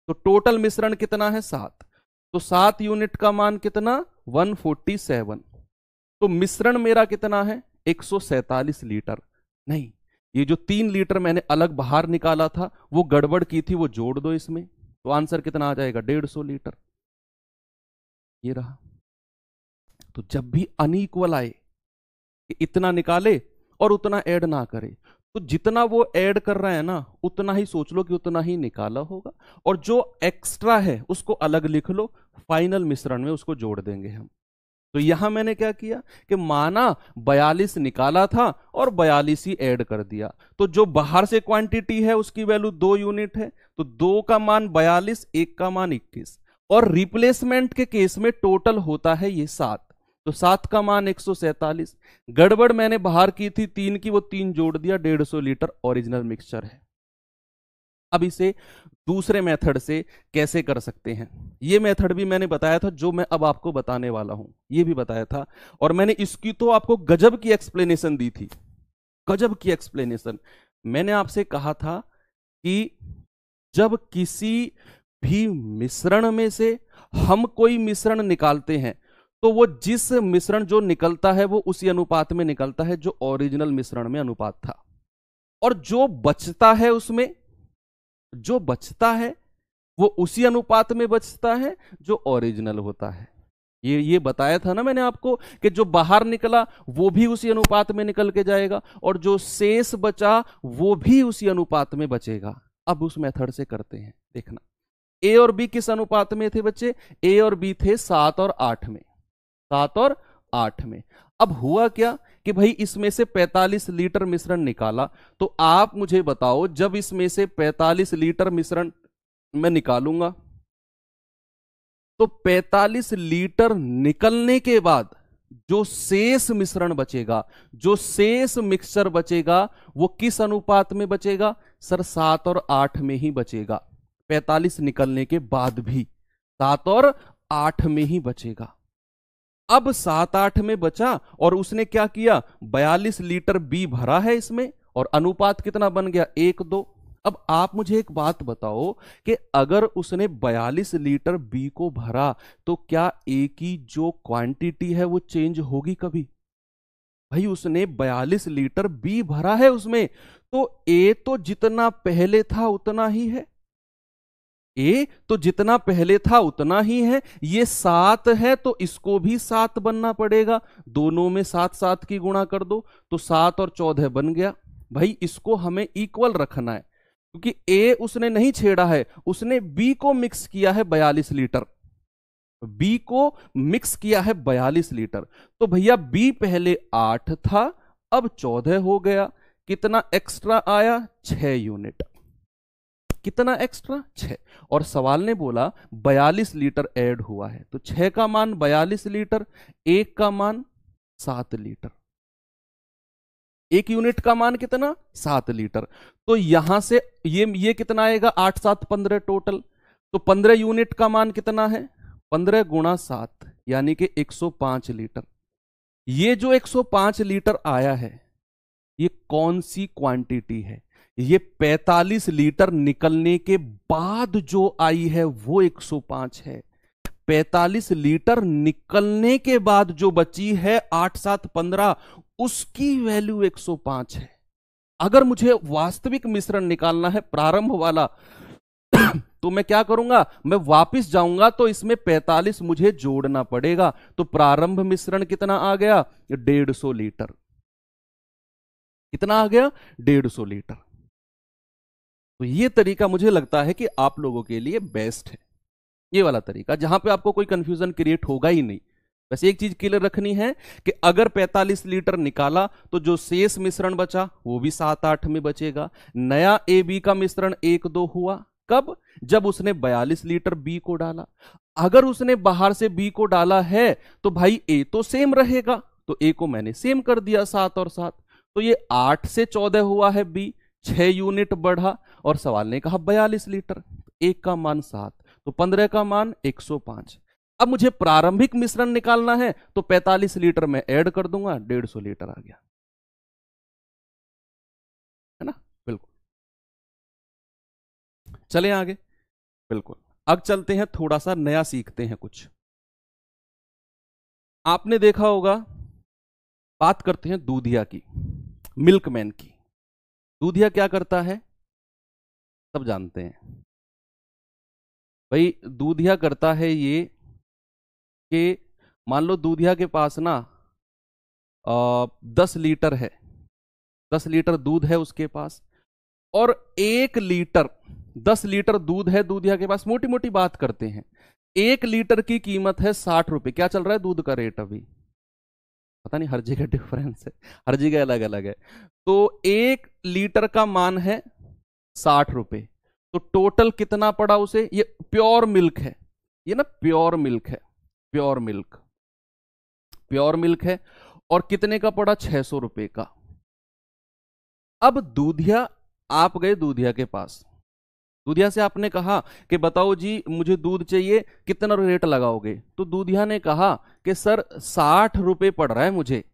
A: तो टोटल मिश्रण कितना है? 7। तो 7 यूनिट का मान कितना? 147। तो मिश्रण मेरा कितना है? 147 लीटर। नहीं, ये जो 3 लीटर मैंने अलग बाहर निकाला था, वो गड़बड़ की थी, वो जोड़ दो इसमें, तो आंसर कितना आ जाएगा? 150 लीटर। ये रहा। तो जब भी अनइक्वल आए कि इतना निकाले और उतना ऐड ना करे, तो जितना वो ऐड कर रहा है ना, उतना ही सोच लो कि उतना ही निकाला होगा, और जो एक्स्ट्रा है उसको अलग लिख लो, फाइनल मिश्रण में उसको जोड़ देंगे हम। तो यहां मैंने क्या किया कि माना 42 निकाला था और 42 ही ऐड कर दिया, तो जो बाहर से क्वांटिटी है उसकी वैल्यू 2 यूनिट है, तो 2 का मान 42, 1 का मान 21, और रिप्लेसमेंट के केस में टोटल होता है ये 7, तो 7 का मान 147। गड़बड़ मैंने बाहर की थी 3 की, वो 3 जोड़ दिया, 150 लीटर ओरिजिनल मिक्सचर है। अब इसे दूसरे मेथड से कैसे कर सकते हैं, ये मेथड भी मैंने बताया था, जो मैं अब आपको बताने वाला हूं ये भी बताया था, और मैंने इसकी तो आपको गजब की एक्सप्लेनेशन दी थी, गजब की एक्सप्लेनेशन। मैंने आपसे कहा था कि जब किसी भी मिश्रण में से हम कोई मिश्रण निकालते हैं, तो वो जिस मिश्रण जो निकलता है वो उसी अनुपात में निकलता है जो ओरिजिनल मिश्रण में अनुपात था, और जो बचता है उसमें, जो बचता है वो उसी अनुपात में बचता है जो ओरिजिनल होता है। ये बताया था ना मैंने आपको कि जो बाहर निकला वो भी उसी अनुपात में निकल के जाएगा, और जो शेष बचा वो भी उसी अनुपात में बचेगा। अब उस मेथड से करते हैं, देखना। ए और बी किस अनुपात में थे बच्चे? ए और बी थे 7 और 8 में, 7 और 8 में। अब हुआ क्या कि भाई इसमें से 45 लीटर मिश्रण निकाला, तो आप मुझे बताओ, जब इसमें से 45 लीटर मिश्रण मैं निकालूंगा, तो 45 लीटर निकलने के बाद जो शेष मिश्रण बचेगा, जो शेष मिक्सचर बचेगा, वो किस अनुपात में बचेगा? सर 7 और 8 में ही बचेगा। 45 निकलने के बाद भी 7 और 8 में ही बचेगा। अब 7-8 में बचा, और उसने क्या किया? 42 लीटर बी भरा है इसमें, और अनुपात कितना बन गया? 1:2। अब आप मुझे एक बात बताओ कि अगर उसने 42 लीटर बी को भरा, तो क्या ए की जो क्वांटिटी है वो चेंज होगी कभी? भाई उसने 42 लीटर बी भरा है उसमें, तो ए तो जितना पहले था उतना ही है, ए तो जितना पहले था उतना ही है। ये 7 है तो इसको भी 7 बनना पड़ेगा, दोनों में 7-7 की गुणा कर दो, तो 7 और 14 बन गया। भाई इसको हमें इक्वल रखना है, क्योंकि ए उसने नहीं छेड़ा है, उसने बी को मिक्स किया है 42 लीटर, बी को मिक्स किया है 42 लीटर। तो भैया बी पहले 8 था, अब 14 हो गया। कितना एक्स्ट्रा आया? 6 यूनिट। कितना एक्स्ट्रा? 6। और सवाल ने बोला 42 लीटर ऐड हुआ है, तो 6 का मान 42 लीटर, 1 का मान 7 लीटर। 1 यूनिट का मान कितना? 7 लीटर। तो यहां से ये कितना आएगा? 8 7 15 टोटल। तो 15 यूनिट का मान कितना है? 15 गुणा 7 यानी कि 105 लीटर। ये जो 105 लीटर आया है, ये कौन सी क्वांटिटी है? ये 45 लीटर निकलने के बाद जो आई है वो 105 है। 45 लीटर निकलने के बाद जो बची है 8 7 15, उसकी वैल्यू 105 है। अगर मुझे वास्तविक मिश्रण निकालना है प्रारंभ वाला, तो मैं क्या करूंगा? मैं वापस जाऊंगा तो इसमें 45 मुझे जोड़ना पड़ेगा। तो प्रारंभ मिश्रण कितना आ गया? 150 लीटर। कितना आ गया? 150 लीटर। तो ये तरीका मुझे लगता है कि आप लोगों के लिए बेस्ट है, ये वाला तरीका, जहां पे आपको कोई कंफ्यूजन क्रिएट होगा ही नहीं। बस एक चीज क्लियर रखनी है कि अगर 45 लीटर निकाला तो जो शेष मिश्रण बचा वो भी 7-8 में बचेगा। नया ए बी का मिश्रण 1-2 हुआ, कब? जब उसने 42 लीटर बी को डाला। अगर उसने बाहर से बी को डाला है तो भाई ए तो सेम रहेगा, तो ए को मैंने सेम कर दिया 7 और 7, तो ये 8 से 14 हुआ है बी, 6 यूनिट बढ़ा, और सवाल ने कहा 42 लीटर, एक का मान 7, तो 15 का मान 105। अब मुझे प्रारंभिक मिश्रण निकालना है तो 45 लीटर में ऐड कर दूंगा, 150 लीटर आ गया, है ना। बिल्कुल, चलें आगे। बिल्कुल, अब चलते हैं, थोड़ा सा नया सीखते हैं कुछ। आपने देखा होगा, बात करते हैं दूधिया की, मिल्कमैन की। दूधिया क्या करता है, सब जानते हैं भाई। दूधिया करता है ये कि मान लो दूधिया के पास ना 10 लीटर है, 10 लीटर दूध है उसके पास, और 1 लीटर, 10 लीटर दूध है दूधिया के पास, मोटी मोटी बात करते हैं, 1 लीटर की कीमत है 60 रुपए। क्या चल रहा है दूध का रेट अभी, पता नहीं, हर जगह डिफरेंस है, हर जगह अलग अलग है। तो 1 लीटर का मान है 60 रुपए, तो टोटल कितना पड़ा उसे, ये प्योर मिल्क है, ये ना प्योर मिल्क है, प्योर मिल्क, प्योर मिल्क है, और कितने का पड़ा, 600 रुपए का। अब दूधिया, आप गए दूधिया के पास, दूधिया से आपने कहा कि बताओ जी मुझे दूध चाहिए, कितना रेट लगाओगे, तो दूधिया ने कहा कि सर 60 रुपए पड़ रहा है मुझे,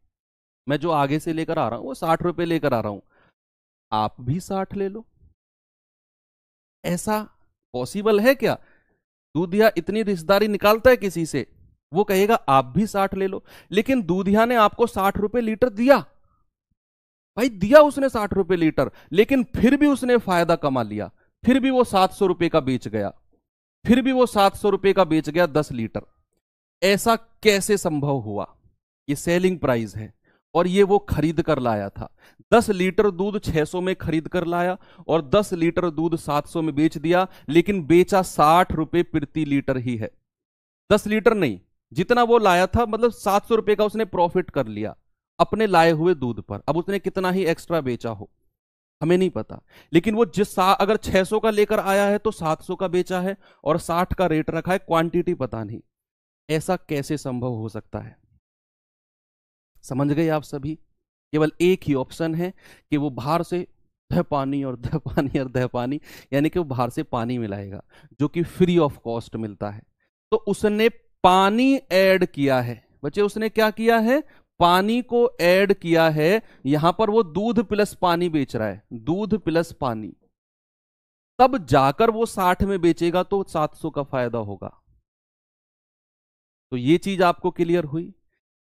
A: मैं जो आगे से लेकर आ रहा हूं वो 60 रुपए लेकर आ रहा हूं, आप भी 60 ले लो। ऐसा पॉसिबल है क्या, दूधिया इतनी रिश्तेदारी निकालता है किसी से, वो कहेगा आप भी 60 ले लो। लेकिन दूधिया ने आपको 60 रुपए लीटर दिया, भाई दिया उसने 60 रुपए लीटर, लेकिन फिर भी उसने फायदा कमा लिया, फिर भी वो 700 रुपए का बेच गया, फिर भी वो 700 रुपए का बेच गया 10 लीटर। ऐसा कैसे संभव हुआ, ये सेलिंग प्राइस है, और ये वो खरीद कर लाया था। 10 लीटर दूध 600 में खरीद कर लाया, और 10 लीटर दूध 700 में बेच दिया, लेकिन बेचा 60 रुपए प्रति लीटर ही है, 10 लीटर नहीं, जितना वो लाया था, मतलब 700 रुपए का उसने प्रॉफिट कर लिया अपने लाए हुए दूध पर। अब उसने कितना ही एक्स्ट्रा बेचा हो हमें नहीं पता, लेकिन वो अगर 600 का लेकर आया है तो 700 का बेचा है, और 60 का रेट रखा है, क्वांटिटी पता नहीं। ऐसा कैसे संभव हो सकता है, समझ गए आप सभी। केवल एक ही ऑप्शन है कि वो बाहर से दह पानी और दह पानी और दह पानी, यानी कि वो बाहर से पानी मिलाएगा जो कि फ्री ऑफ कॉस्ट मिलता है। तो उसने पानी ऐड किया है बच्चे, उसने क्या किया है, पानी को ऐड किया है। यहां पर वो दूध प्लस पानी बेच रहा है, दूध प्लस पानी, तब जाकर वो 60 में बेचेगा तो 700 का फायदा होगा। तो ये चीज आपको क्लियर हुई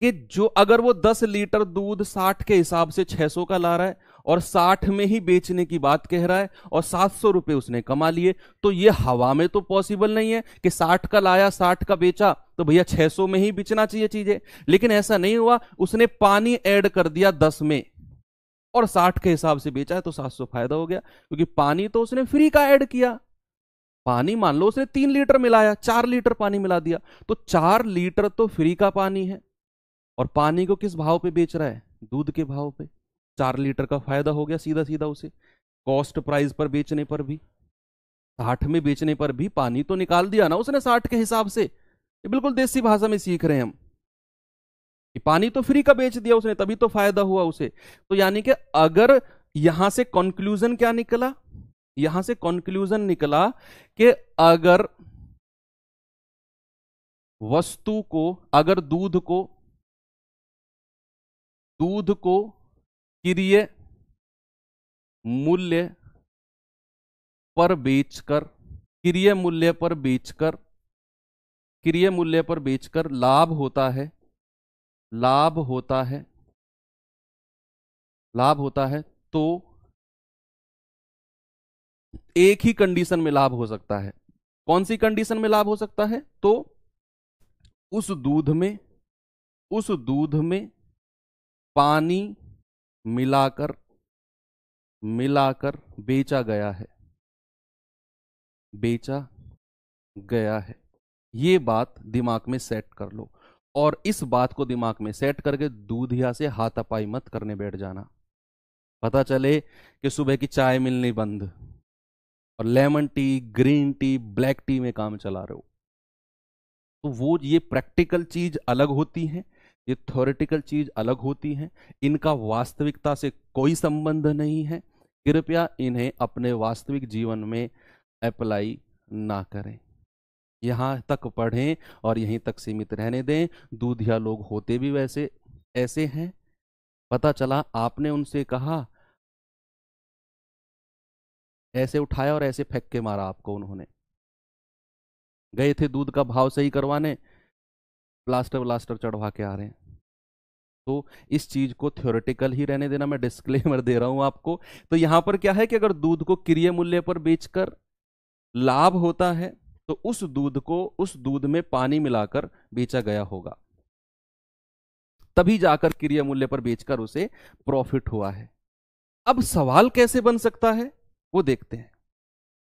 A: कि जो अगर वो 10 लीटर दूध 60 के हिसाब से 600 का ला रहा है, और 60 में ही बेचने की बात कह रहा है, और 700 रुपए उसने कमा लिए, तो ये हवा में तो पॉसिबल नहीं है कि 60 का लाया 60 का बेचा तो भैया 600 में ही बेचना चाहिए चीजें। लेकिन ऐसा नहीं हुआ, उसने पानी ऐड कर दिया 10 में, और 60 के हिसाब से बेचा है, तो 700 फायदा हो गया, क्योंकि पानी तो उसने फ्री का ऐड किया। पानी मान लो उसने 3 लीटर मिलाया, 4 लीटर पानी मिला दिया, तो 4 लीटर तो फ्री का पानी है, और पानी को किस भाव पे बेच रहा है, दूध के भाव पे। 4 लीटर का फायदा हो गया सीधा सीधा उसे, कॉस्ट प्राइस पर बेचने पर भी, 60 में बेचने पर भी पानी तो निकाल दिया ना उसने 60 के हिसाब से। ये बिल्कुल देसी भाषा में सीख रहे हैं हम, कि पानी तो फ्री का बेच दिया उसने, तभी तो फायदा हुआ उसे। तो यानी कि अगर यहां से कंक्लूजन क्या निकला, यहां से कंक्लूजन निकला कि अगर वस्तु को, अगर दूध को क्रय मूल्य पर बेचकर, क्रय मूल्य पर बेचकर, क्रय मूल्य पर बेचकर लाभ होता है, लाभ होता है, लाभ होता है, तो एक ही कंडीशन में लाभ हो सकता है। कौन सी कंडीशन में लाभ हो सकता है, तो उस दूध में, उस दूध में पानी मिलाकर, मिलाकर बेचा गया है, बेचा गया है। ये बात दिमाग में सेट कर लो, और इस बात को दिमाग में सेट करके दूधिया से हाथापाई मत करने बैठ जाना। पता चले कि सुबह की चाय मिलनी बंद, और lemon tea, green tea, black T में काम चला रहे हो। तो वो ये प्रैक्टिकल चीज अलग होती है, ये थ्योरेटिकल चीज अलग होती है, इनका वास्तविकता से कोई संबंध नहीं है। कृपया इन्हें अपने वास्तविक जीवन में अप्लाई ना करें, यहाँ तक पढ़ें और यहीं तक सीमित रहने दें। दूधिया लोग होते भी वैसे ऐसे हैं। पता चला आपने उनसे कहा, ऐसे उठाया और ऐसे फेंक के मारा आपको उन्होंने। गए थे दूध का भाव सही करवाने, प्लास्टर व्लास्टर चढ़वा के आ रहे हैं। तो इस चीज को थ्योरेटिकल ही रहने देना, मैं डिस्क्लेमर दे रहा हूं आपको। तो यहां पर क्या है कि अगर दूध को क्रय मूल्य पर बेचकर लाभ होता है तो उस दूध को, उस दूध में पानी मिलाकर बेचा गया होगा, तभी जाकर क्रय मूल्य पर बेचकर उसे प्रॉफिट हुआ है। अब सवाल कैसे बन सकता है वो देखते हैं।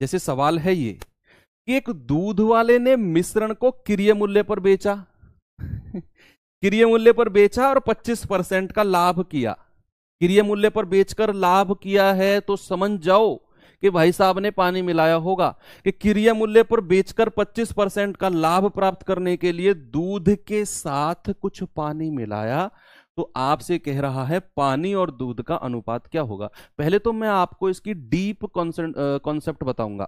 A: जैसे सवाल है ये कि एक दूध वाले ने मिश्रण को क्रय मूल्य पर बेचा क्रय मूल्य पर बेचा और 25% का लाभ किया। क्रय मूल्य पर बेचकर लाभ किया है तो समझ जाओ कि भाई साहब ने पानी मिलाया होगा। कि क्रय मूल्य पर बेचकर 25% का लाभ प्राप्त करने के लिए दूध के साथ कुछ पानी मिलाया। तो आपसे कह रहा है पानी और दूध का अनुपात क्या होगा। पहले तो मैं आपको इसकी डीप कॉन्सेप्ट बताऊंगा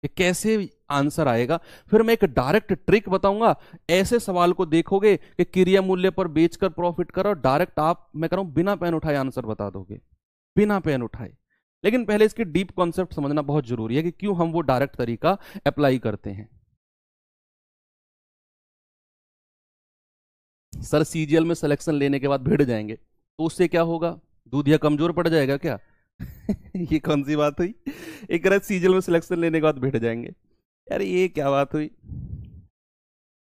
A: कि कैसे आंसर आएगा, फिर मैं एक डायरेक्ट ट्रिक बताऊंगा। ऐसे सवाल को देखोगे कि क्रय मूल्य पर बेचकर प्रॉफिट करो, डायरेक्ट आप, मैं कह रहा हूं बिना पेन उठाए आंसर बता दोगे, बिना पेन उठाए। लेकिन पहले इसकी डीप कॉन्सेप्ट समझना बहुत जरूरी है कि क्यों हम वो डायरेक्ट तरीका अप्लाई करते हैं। सर सीजीएल में सिलेक्शन लेने के बाद भिड़ जाएंगे तो उससे क्या होगा, दूधिया कमजोर पड़ जाएगा क्या ये कौन सी बात हुई। एक रह सीजीएल में सिलेक्शन लेने के बाद भिड़ जाएंगे, यार ये क्या बात हुई।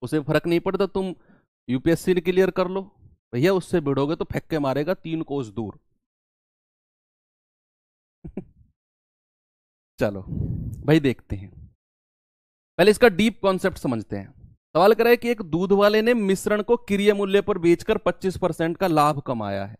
A: उसे फर्क नहीं पड़ता, तुम यूपीएससी क्लियर कर लो, भैया उससे भिड़ोगे तो फेंक के मारेगा 3 कोस दूर चलो भाई देखते हैं, पहले इसका डीप कॉन्सेप्ट समझते हैं। सवाल कर रहा है कि एक दूध वाले ने मिश्रण को क्रय मूल्य पर बेचकर 25% का लाभ कमाया है।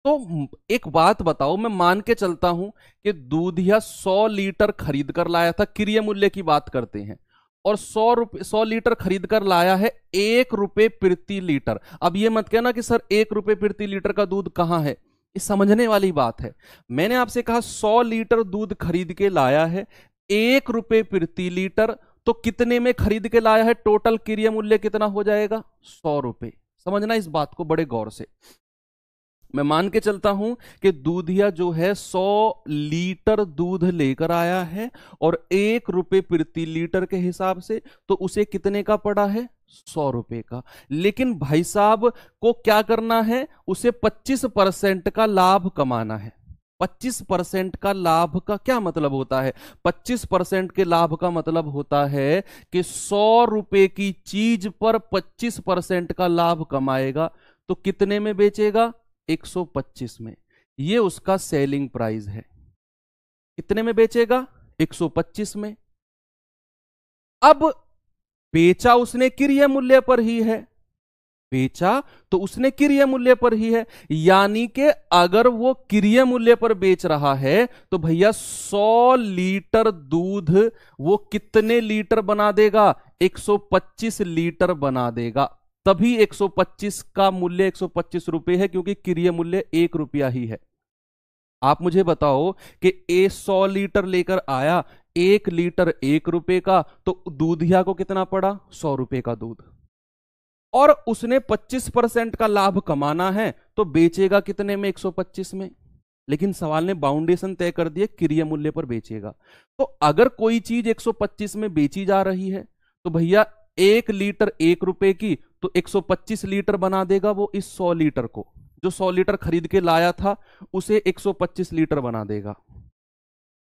A: तो एक बात बताओ, मैं मान के चलता हूं कि दूधिया 100 लीटर खरीद कर लाया था, क्रय मूल्य की बात करते हैं, और 100 लीटर खरीद कर लाया है 1 रुपए प्रति लीटर। अब ये मत कहना कि सर 1 रुपए प्रति लीटर का दूध कहां है, ये समझने वाली बात है। मैंने आपसे कहा 100 लीटर दूध खरीद के लाया है 1 रुपए प्रति लीटर, तो कितने में खरीद के लाया है, टोटल क्रय मूल्य कितना हो जाएगा, 100 रुपए। समझना इस बात को बड़े गौर से। मैं मान के चलता हूं कि दूधिया जो है 100 लीटर दूध लेकर आया है और 1 रुपए प्रति लीटर के हिसाब से, तो उसे कितने का पड़ा है, 100 रुपए का। लेकिन भाई साहब को क्या करना है, उसे 25% का लाभ कमाना है। 25% का लाभ का क्या मतलब होता है, 25% के लाभ का मतलब होता है कि 100 रुपए की चीज पर 25% का लाभ कमाएगा, तो कितने में बेचेगा, 125 में। ये उसका सेलिंग प्राइस है। कितने में बेचेगा, 125 में। अब बेचा उसने क्रय मूल्य पर ही है, बेचा तो उसने क्रय मूल्य पर ही है, यानी कि अगर वो क्रय मूल्य पर बेच रहा है तो भैया 100 लीटर दूध वो कितने लीटर बना देगा, 125 लीटर बना देगा। तभी 125 का मूल्य 125 रुपए है, क्योंकि क्रय मूल्य 1 रुपया ही है। आप मुझे बताओ कि 100 लीटर लेकर आया, 1 लीटर 1 रुपए का, तो दूधिया को कितना पड़ा, 100 रुपए का दूध। और उसने 25% का लाभ कमाना है तो बेचेगा कितने में, 125 में। लेकिन सवाल ने बाउंडेशन तय कर दिए, क्रय मूल्य पर बेचेगा। तो अगर कोई चीज 125 में बेची जा रही है तो भैया 1 लीटर 1 रुपए की, तो 125 लीटर बना देगा वो इस 100 लीटर को, जो 100 लीटर खरीद के लाया था उसे 125 लीटर बना देगा।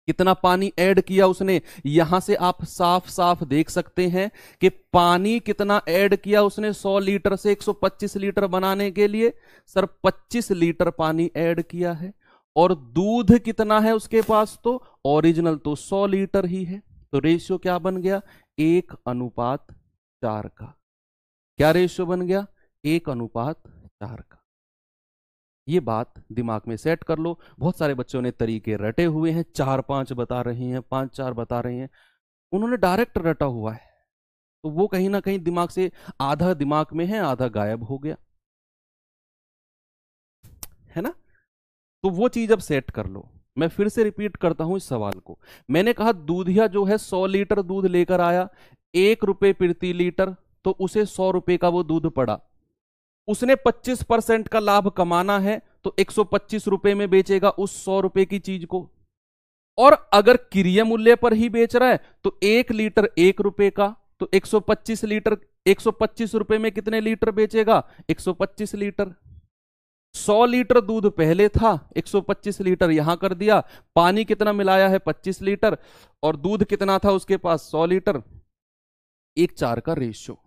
A: कितना पानी ऐड किया उसने, यहां से आप साफ साफ देख सकते हैं कि पानी कितना ऐड किया उसने 100 लीटर से 125 लीटर बनाने के लिए, सर 25 लीटर पानी ऐड किया है। और दूध कितना है उसके पास, तो ओरिजिनल तो 100 लीटर ही है। तो रेशियो क्या बन गया, 1:4 का। क्या रेशियो बन गया, 1:4 का। ये बात दिमाग में सेट कर लो। बहुत सारे बच्चों ने तरीके रटे हुए हैं, 4-5 बता रहे हैं, 5-4 बता रहे हैं, उन्होंने डायरेक्ट रटा हुआ है। तो वो कहीं ना कहीं दिमाग से, आधा दिमाग में है आधा गायब हो गया, है ना। तो वो चीज अब सेट कर लो। मैं फिर से रिपीट करता हूं इस सवाल को। मैंने कहा दूधिया जो है 100 लीटर दूध लेकर आया, 1 रुपए प्रति लीटर, तो उसे 100 रुपए का वो दूध पड़ा। उसने 25% का लाभ कमाना है, तो 125 रुपए में बेचेगा उस 100 रुपए की चीज को। और अगर क्रिय मूल्य पर ही बेच रहा है तो 1 लीटर 1 रुपए का, तो 125 लीटर, 125 रुपए में कितने लीटर बेचेगा? 125 लीटर। 100 लीटर दूध पहले था, 125 लीटर यहां कर दिया। पानी कितना मिलाया है? 25 लीटर। और दूध कितना था उसके पास? 100 लीटर। 1:4 का रेशियो,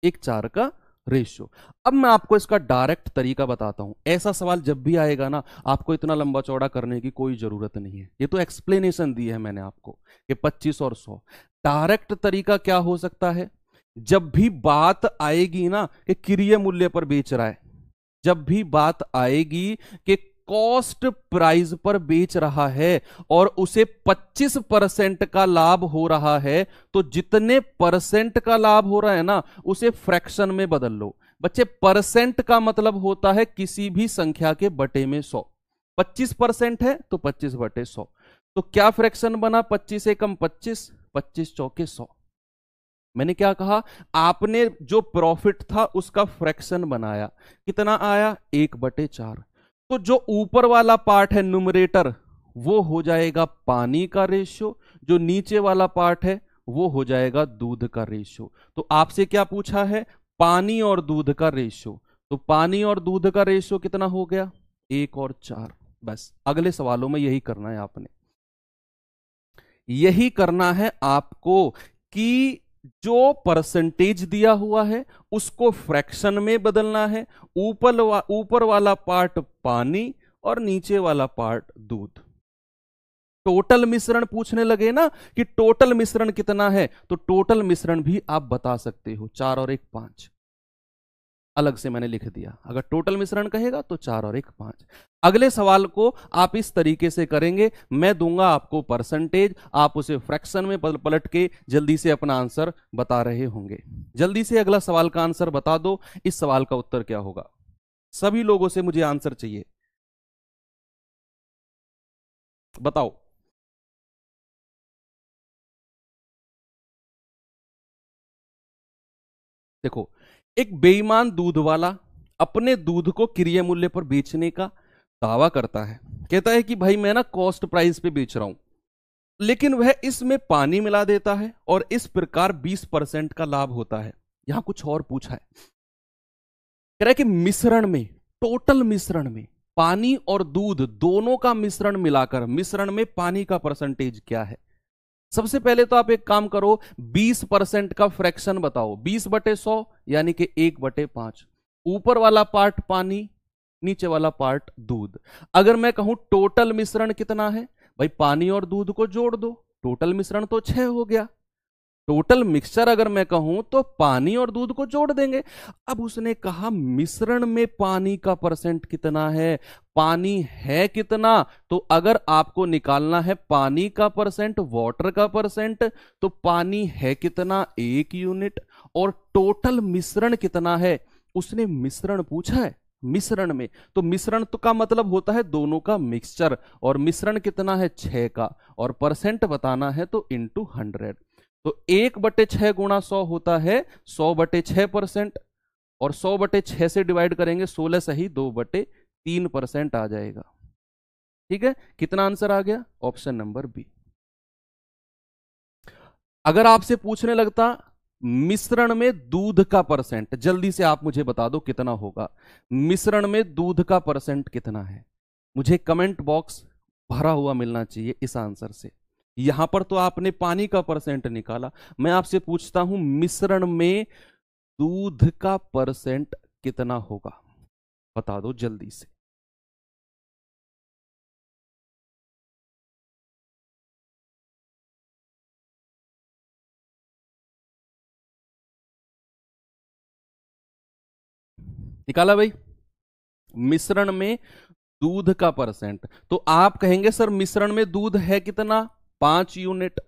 A: 1:4 का रेशियो। अब मैं आपको इसका डायरेक्ट तरीका बताता हूं। ऐसा सवाल जब भी आएगा ना, आपको इतना लंबा चौड़ा करने की कोई जरूरत नहीं है। ये तो एक्सप्लेनेशन दी है मैंने आपको कि 25 और 100। डायरेक्ट तरीका क्या हो सकता है? जब भी बात आएगी ना कि क्रिय मूल्य पर बेच रहा है, जब भी बात आएगी कि कॉस्ट प्राइस पर बेच रहा है और उसे 25% का लाभ हो रहा है, तो जितने परसेंट का लाभ हो रहा है ना, उसे फ्रैक्शन में बदल लो। बच्चे, परसेंट का मतलब होता है किसी भी संख्या के बटे में 100। 25% है तो 25/100। तो क्या फ्रैक्शन बना? 25 एकम 25, 25 चौके 100। मैंने क्या कहा? आपने जो प्रॉफिट था उसका फ्रैक्शन बनाया, कितना आया? 1/4। तो जो ऊपर वाला पार्ट है न्यूमरेटर, वो हो जाएगा पानी का रेशियो, जो नीचे वाला पार्ट है वो हो जाएगा दूध का रेशियो। तो आपसे क्या पूछा है? पानी और दूध का रेशियो। तो पानी और दूध का रेशियो कितना हो गया? 1 और 4। बस अगले सवालों में यही करना है आपने, यही करना है आपको कि जो परसेंटेज दिया हुआ है उसको फ्रैक्शन में बदलना है। ऊपर वाला पार्ट पानी और नीचे वाला पार्ट दूध। टोटल मिश्रण पूछने लगे ना कि टोटल मिश्रण कितना है, तो टोटल मिश्रण भी आप बता सकते हो। 4 और 1 5, अलग से मैंने लिख दिया। अगर टोटल मिश्रण कहेगा तो 4 और 1 5। अगले सवाल को आप इस तरीके से करेंगे, मैं दूंगा आपको परसेंटेज, आप उसे फ्रैक्शन में पलट के जल्दी से अपना आंसर बता रहे होंगे। जल्दी से अगला सवाल का आंसर बता दो। इस सवाल का उत्तर क्या होगा? सभी लोगों से मुझे आंसर चाहिए, बताओ। देखो, एक बेईमान दूध वाला अपने दूध को क्रिय मूल्य पर बेचने का दावा करता है। कहता है कि भाई मैं ना कॉस्ट प्राइस पे बेच रहा हूं, लेकिन वह इसमें पानी मिला देता है और इस प्रकार 20% का लाभ होता है। यहां कुछ और पूछा है, कह रहा है कि मिश्रण में, टोटल मिश्रण में पानी और दूध दोनों का मिश्रण मिलाकर मिश्रण में पानी का परसेंटेज क्या है। सबसे पहले तो आप एक काम करो, 20% का फ्रैक्शन बताओ। 20/100 यानी कि 1/5। ऊपर वाला पार्ट पानी, नीचे वाला पार्ट दूध। अगर मैं कहूं टोटल मिश्रण कितना है, भाई पानी और दूध को जोड़ दो, टोटल मिश्रण तो 6 हो गया। टोटल मिक्सचर अगर मैं कहूं तो पानी और दूध को जोड़ देंगे। अब उसने कहा मिश्रण में पानी का परसेंट कितना है, पानी है कितना। तो अगर आपको निकालना है पानी का परसेंट, वाटर का परसेंट, तो पानी है कितना? 1 यूनिट। और टोटल मिश्रण कितना है, उसने मिश्रण पूछा है। मिश्रण में तो मिश्रण तो का मतलब होता है दोनों का मिक्सचर, और मिश्रण कितना है? 6 का। और परसेंट बताना है तो इंटू 100। तो 1/6 गुणा 100 होता है 100/6%। और 100/6 से डिवाइड करेंगे 16 सही 2/3% आ जाएगा। ठीक है, कितना आंसर आ गया? Option number B. अगर आपसे पूछने लगता मिश्रण में दूध का परसेंट, जल्दी से आप मुझे बता दो कितना होगा। मिश्रण में दूध का परसेंट कितना है? मुझे कमेंट बॉक्स भरा हुआ मिलना चाहिए इस आंसर से। यहां पर तो आपने पानी का परसेंट निकाला, मैं आपसे पूछता हूं मिश्रण में दूध का परसेंट कितना होगा, बता दो जल्दी से। निकाला भाई? मिश्रण में दूध का परसेंट, तो आप कहेंगे सर मिश्रण में दूध है कितना? 5 यूनिट।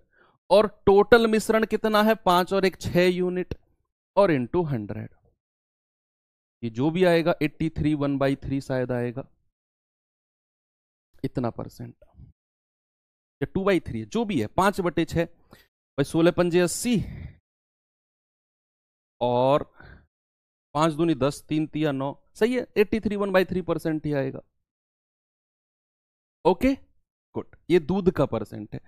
A: और टोटल मिश्रण कितना है 5 और 1 6 यूनिट और इंटू 100, ये जो भी आएगा 83 1/3 शायद आएगा इतना परसेंट, या 2/3 है, जो भी है 5/6 भाई, 16 पंजे 80 और 5 दूनी 10 3 तिया 9, सही है, 83 1/3% ही आएगा। ओके गुड, ये दूध का परसेंट है।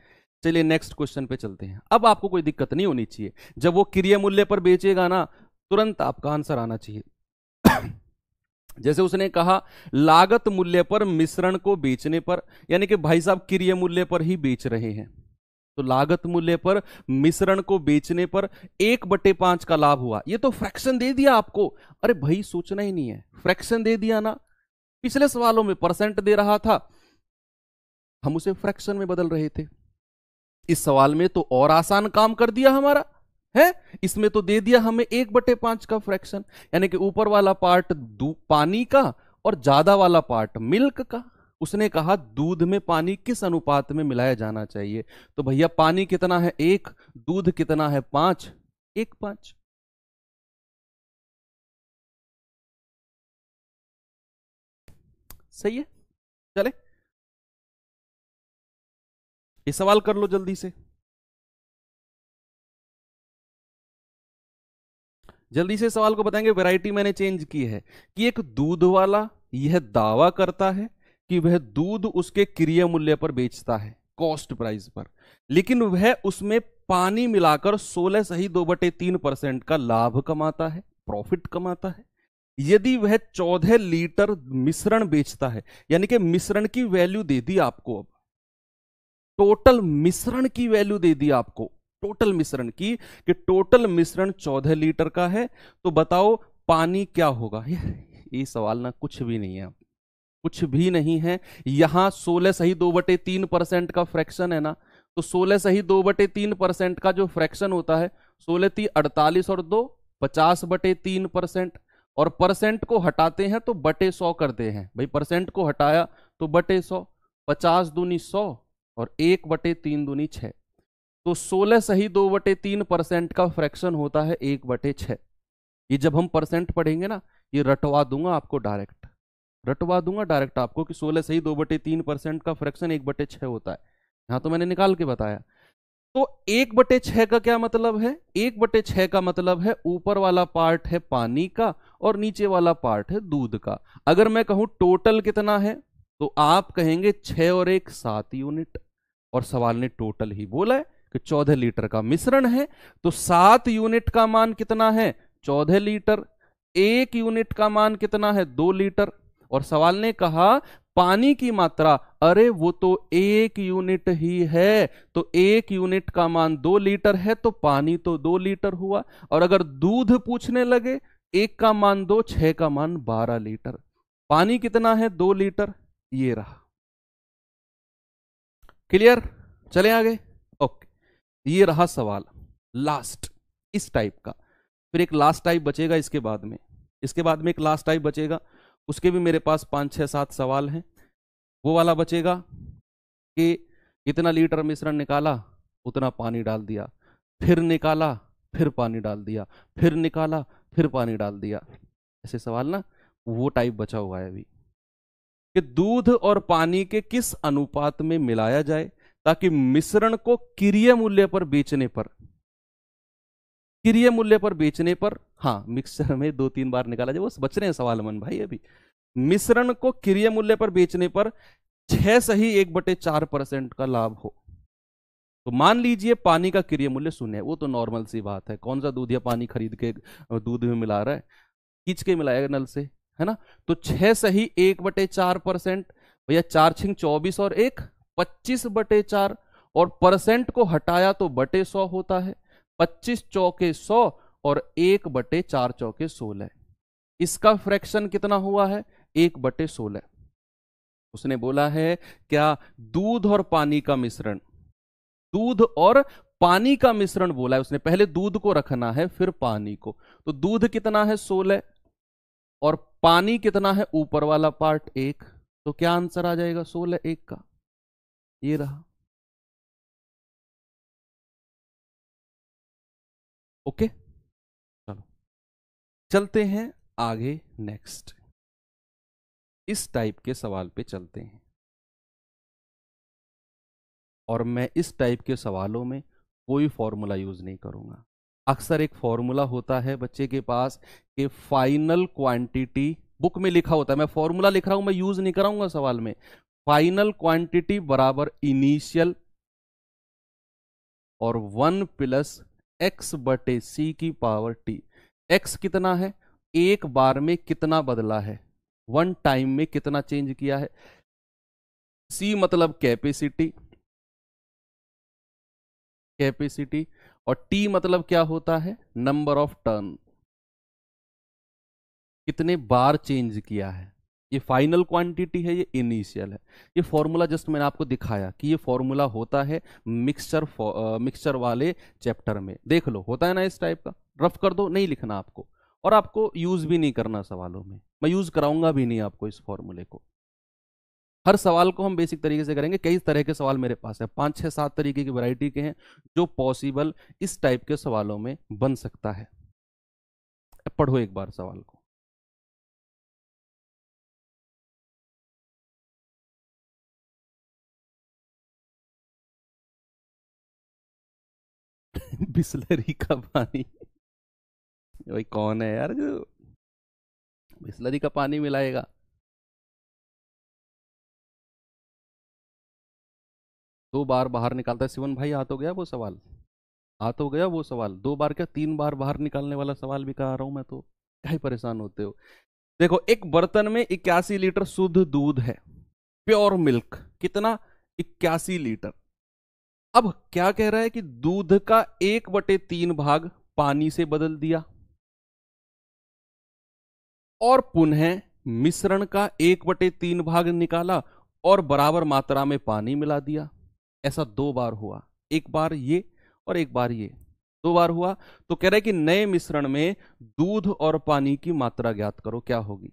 A: चलिए नेक्स्ट क्वेश्चन पे चलते हैं। अब आपको कोई दिक्कत नहीं होनी चाहिए, जब वो क्रिया मूल्य पर बेचेगा ना तुरंत आपका आंसर आना चाहिए। जैसे उसने कहा लागत मूल्य पर मिश्रण को बेचने पर, यानी कि भाई साहब क्रिया मूल्य पर ही बेच रहे हैं, तो लागत मूल्य पर मिश्रण को बेचने पर 1/5 का लाभ हुआ। ये तो फ्रैक्शन दे दिया आपको, अरे भाई सोचना ही नहीं है, फ्रैक्शन दे दिया ना। पिछले सवालों में परसेंट दे रहा था, हम उसे फ्रैक्शन में बदल रहे थे। इस सवाल में तो और आसान काम कर दिया हमारा है, इसमें तो दे दिया हमें 1/5 का फ्रैक्शन, यानी कि ऊपर वाला पार्ट पानी का और ज्यादा वाला पार्ट मिल्क का। उसने कहा दूध में पानी किस अनुपात में मिलाया जाना चाहिए, तो भैया पानी कितना है 1, दूध कितना है 5, 1/5। सही है, चले ये सवाल कर लो जल्दी से, जल्दी से सवाल को बताएंगे। वैरायटी मैंने चेंज की है कि एक दूध वाला यह दावा करता है कि वह दूध उसके क्रिया मूल्य पर बेचता है, कॉस्ट प्राइस पर, लेकिन वह उसमें पानी मिलाकर 16 सही 2/3% का लाभ कमाता है, प्रॉफिट कमाता है। यदि वह 14 लीटर मिश्रण बेचता है, यानी कि मिश्रण की वैल्यू दे दी आपको, अब टोटल मिश्रण की वैल्यू दे दी आपको, टोटल मिश्रण की, कि टोटल मिश्रण 14 लीटर का है, तो बताओ पानी क्या होगा। ये सवाल ना कुछ भी नहीं है, कुछ भी नहीं है। यहां 16 सही 2/3% का फ्रैक्शन है ना, तो 16 सही 2/3% का जो फ्रैक्शन होता है, 16 × 48 और 2 50/3%, और परसेंट को हटाते हैं तो /100 करते हैं भाई, परसेंट को हटाया तो /100, 50 दूनी 100 और 1/3 दूनी 6, तो 16 सही 2/3% का फ्रैक्शन होता है 1/6। ये जब हम परसेंट पढ़ेंगे ना, ये रटवा दूंगा आपको डायरेक्ट, रटवा दूंगा डायरेक्ट आपको कि 16 सही 2/3% का फ्रैक्शन 1/6 होता है। यहां तो मैंने निकाल के बताया। तो 1/6 का क्या मतलब है, 1/6 का मतलब है ऊपर वाला पार्ट है पानी का और नीचे वाला पार्ट है दूध का। अगर मैं कहूं टोटल कितना है, तो आप कहेंगे 6 और 1 7 यूनिट, और सवाल ने टोटल ही बोला है कि 14 लीटर का मिश्रण है, तो 7 यूनिट का मान कितना है 14 लीटर, 1 यूनिट का मान कितना है 2 लीटर, और सवाल ने कहा पानी की मात्रा, अरे वो तो 1 यूनिट ही है, तो 1 यूनिट का मान 2 लीटर है, तो पानी तो 2 लीटर हुआ। और अगर दूध पूछने लगे, 1 का मान 2, 6 का मान 12 लीटर, पानी कितना है 2 लीटर, ये रहा। क्लियर, चले आगे। ओके, ये रहा सवाल लास्ट इस टाइप का। फिर एक लास्ट टाइप बचेगा इसके बाद में, इसके बाद में एक लास्ट टाइप बचेगा, उसके भी मेरे पास 5 6 7 सवाल हैं। वो वाला बचेगा कि इतना लीटर मिश्रण निकाला, उतना पानी डाल दिया, फिर निकाला, फिर पानी डाल दिया, फिर निकाला, फिर पानी डाल दिया। ऐसे सवाल ना, वो टाइप बचा हुआ है अभी, कि दूध और पानी के किस अनुपात में मिलाया जाए ताकि मिश्रण को क्रिया मूल्य पर बेचने पर, क्रिया मूल्य पर बेचने पर, हाँ मिक्सचर में 2 3 बार निकाला जाए, वो बच रहे हैं सवाल मन भाई अभी। मिश्रण को क्रिया मूल्य पर बेचने पर 6 सही 1/4% का लाभ हो। तो मान लीजिए पानी का क्रिया मूल्य 0 है, वो तो नॉर्मल सी बात है, कौन सा दूध या पानी खरीद के दूध में मिला रहा है, खींच के मिलाएगा नल से, है ना। तो 6 सही 1/4%, भैया 4 छिंग 24 और 1 25/4, और परसेंट को हटाया तो /100 होता है, 25 चौके 100 और 1/4 चौके 16, इसका फ्रैक्शन कितना हुआ है 1/16। उसने बोला है क्या, दूध और पानी का मिश्रण, दूध और पानी का मिश्रण बोला है उसने, पहले दूध को रखना है फिर पानी को, तो दूध कितना है 16 और पानी कितना है ऊपर वाला पार्ट 1, तो क्या आंसर आ जाएगा 16 1 का, ये रहा। ओके, चलो चलते हैं आगे। नेक्स्ट इस टाइप के सवाल पे चलते हैं, और मैं इस टाइप के सवालों में कोई फॉर्मूला यूज नहीं करूंगा। अक्सर एक फॉर्मूला होता है बच्चे के पास कि फाइनल क्वांटिटी, बुक में लिखा होता है, मैं फॉर्मूला लिख रहा हूं, मैं यूज नहीं कराऊंगा सवाल में। फाइनल क्वांटिटी बराबर इनिशियल और 1 + x/c⁻t। x कितना है, एक बार में कितना बदला है, वन टाइम में कितना चेंज किया है। c मतलब कैपेसिटी, कैपेसिटी, और t मतलब क्या होता है, नंबर ऑफ टर्न, कितने बार चेंज किया है। ये फाइनल क्वांटिटी है, ये इनिशियल है। ये फॉर्मूला जस्ट मैंने आपको दिखाया कि ये फॉर्मूला होता है मिक्सचर वाले चैप्टर में, देख लो होता है ना इस टाइप का। रफ कर दो, नहीं लिखना आपको, और आपको यूज भी नहीं करना सवालों में, मैं यूज कराऊंगा भी नहीं आपको इस फॉर्मूले को। हर सवाल को हम बेसिक तरीके से करेंगे। कई तरह के सवाल मेरे पास है, 5 6 7 तरीके की वैरायटी के हैं जो पॉसिबल इस टाइप के सवालों में बन सकता है। पढ़ो एक बार सवाल को। बिस्लरी का पानी, भाई कौन है यार जो बिस्लरी का पानी मिलाएगा। दो बार बाहर निकालता है शिवन भाई, आ तो गया वो सवाल, आ तो गया वो सवाल। दो बार क्या, 3 बार बाहर निकालने वाला सवाल भी करा रहा हूं मैं, तो क्या ही परेशान होते हो। देखो, एक बर्तन में 81 लीटर शुद्ध दूध है, प्योर मिल्क, कितना, 81 लीटर। अब क्या कह रहा है कि दूध का 1/3 भाग पानी से बदल दिया, और पुनः मिश्रण का 1/3 भाग निकाला और बराबर मात्रा में पानी मिला दिया। ऐसा 2 बार हुआ, एक बार ये और एक बार ये, 2 बार हुआ। तो कह रहा है कि नए मिश्रण में दूध और पानी की मात्रा ज्ञात करो, क्या होगी।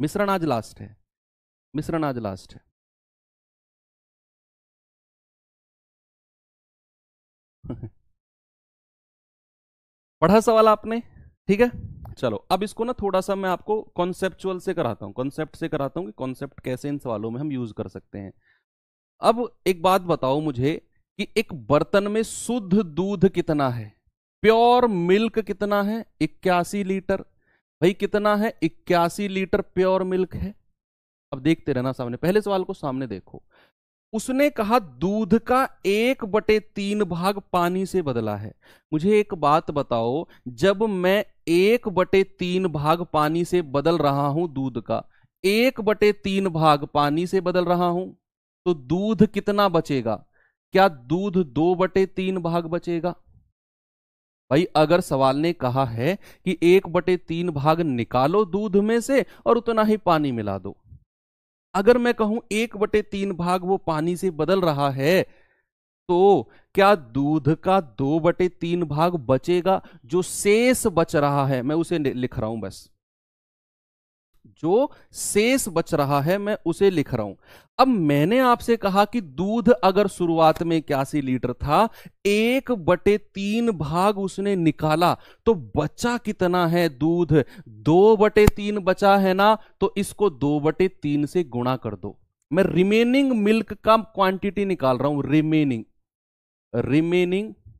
A: मिश्रण आज लास्ट है, मिश्रण आज लास्ट है। पढ़ा सवाल आपने, ठीक है। चलो अब इसको ना थोड़ा सा मैं आपको कॉन्सेप्चुअल से कराता हूं, कॉन्सेप्ट से कराता हूं कि कॉन्सेप्ट कैसे इन सवालों में हम यूज कर सकते हैं। अब एक बात बताओ मुझे कि एक बर्तन में शुद्ध दूध कितना है, प्योर मिल्क कितना है, 81 लीटर। भाई कितना है, 81 लीटर प्योर मिल्क है। अब देखते रहना सामने, पहले सवाल को सामने देखो। उसने कहा दूध का 1/3 भाग पानी से बदला है। मुझे एक बात बताओ, जब मैं 1/3 भाग पानी से बदल रहा हूं दूध का, 1/3 भाग पानी से बदल रहा हूं, तो दूध कितना बचेगा। क्या दूध 2/3 भाग बचेगा। भाई अगर सवाल ने कहा है कि 1/3 भाग निकालो दूध में से और उतना ही पानी मिला दो, अगर मैं कहूं 1/3 भाग वो पानी से बदल रहा है, तो क्या दूध का 2/3 भाग बचेगा। जो शेष बच रहा है मैं उसे लिख रहा हूं, बस जो शेष बच रहा है मैं उसे लिख रहा हूं। अब मैंने आपसे कहा कि दूध अगर शुरुआत में 81 लीटर था, 1/3 भाग उसने निकाला, तो बचा कितना है दूध, 2/3 बचा है ना। तो इसको 2/3 से गुणा कर दो। मैं रिमेनिंग मिल्क का क्वांटिटी निकाल रहा हूं, रिमेनिंग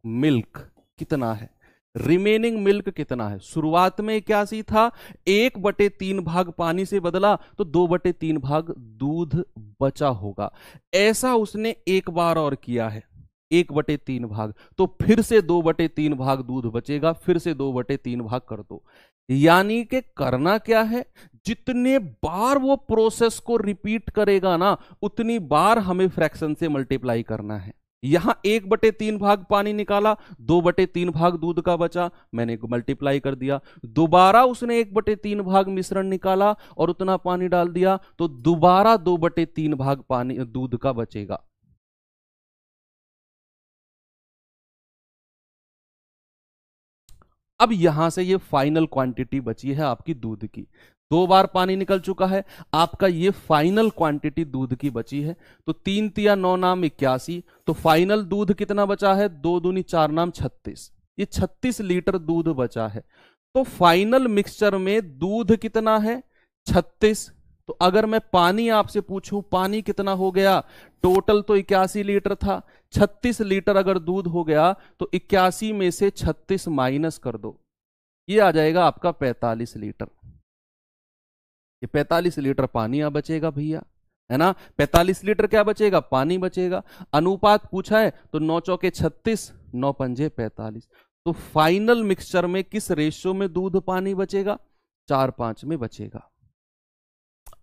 A: मिल्क कितना है, रिमेनिंग मिल्क कितना है। शुरुआत में 81 था, 1/3 भाग पानी से बदला, तो 2/3 भाग दूध बचा होगा। ऐसा उसने एक बार और किया है, 1/3 भाग, तो फिर से 2/3 भाग दूध बचेगा, फिर से 2/3 भाग कर दो। यानी कि करना क्या है, जितने बार वो प्रोसेस को रिपीट करेगा ना, उतनी बार हमें फ्रैक्शन से मल्टीप्लाई करना है। यहां 1/3 भाग पानी निकाला, 2/3 भाग दूध का बचा, मैंने मल्टीप्लाई कर दिया। दोबारा उसने 1/3 भाग मिश्रण निकाला और उतना पानी डाल दिया, तो दोबारा 2/3 भाग पानी दूध का बचेगा। अब यहां से ये फाइनल क्वांटिटी बची है आपकी दूध की। 2 बार पानी निकल चुका है, आपका ये फाइनल क्वांटिटी दूध की बची है। तो 3 तिया 9 नाम 81, तो फाइनल दूध कितना बचा है, 2 दूनी 4 नाम 36। ये 36 लीटर दूध बचा है। तो फाइनल मिक्सचर में दूध कितना है? 36। तो अगर मैं पानी आपसे पूछूं पानी कितना हो गया? टोटल तो 81 लीटर था, 36 लीटर अगर दूध हो गया तो 81 में से 36 माइनस कर दो, ये आ जाएगा आपका 45 लीटर। ये 45 लीटर पानी यहाँ बचेगा भैया, है ना। 45 लीटर क्या बचेगा? पानी बचेगा। अनुपात पूछा है तो 9 चौके 36, 9 पंजे 45। तो फाइनल मिक्सचर में किस रेशियो में दूध पानी बचेगा? 4:5 में बचेगा।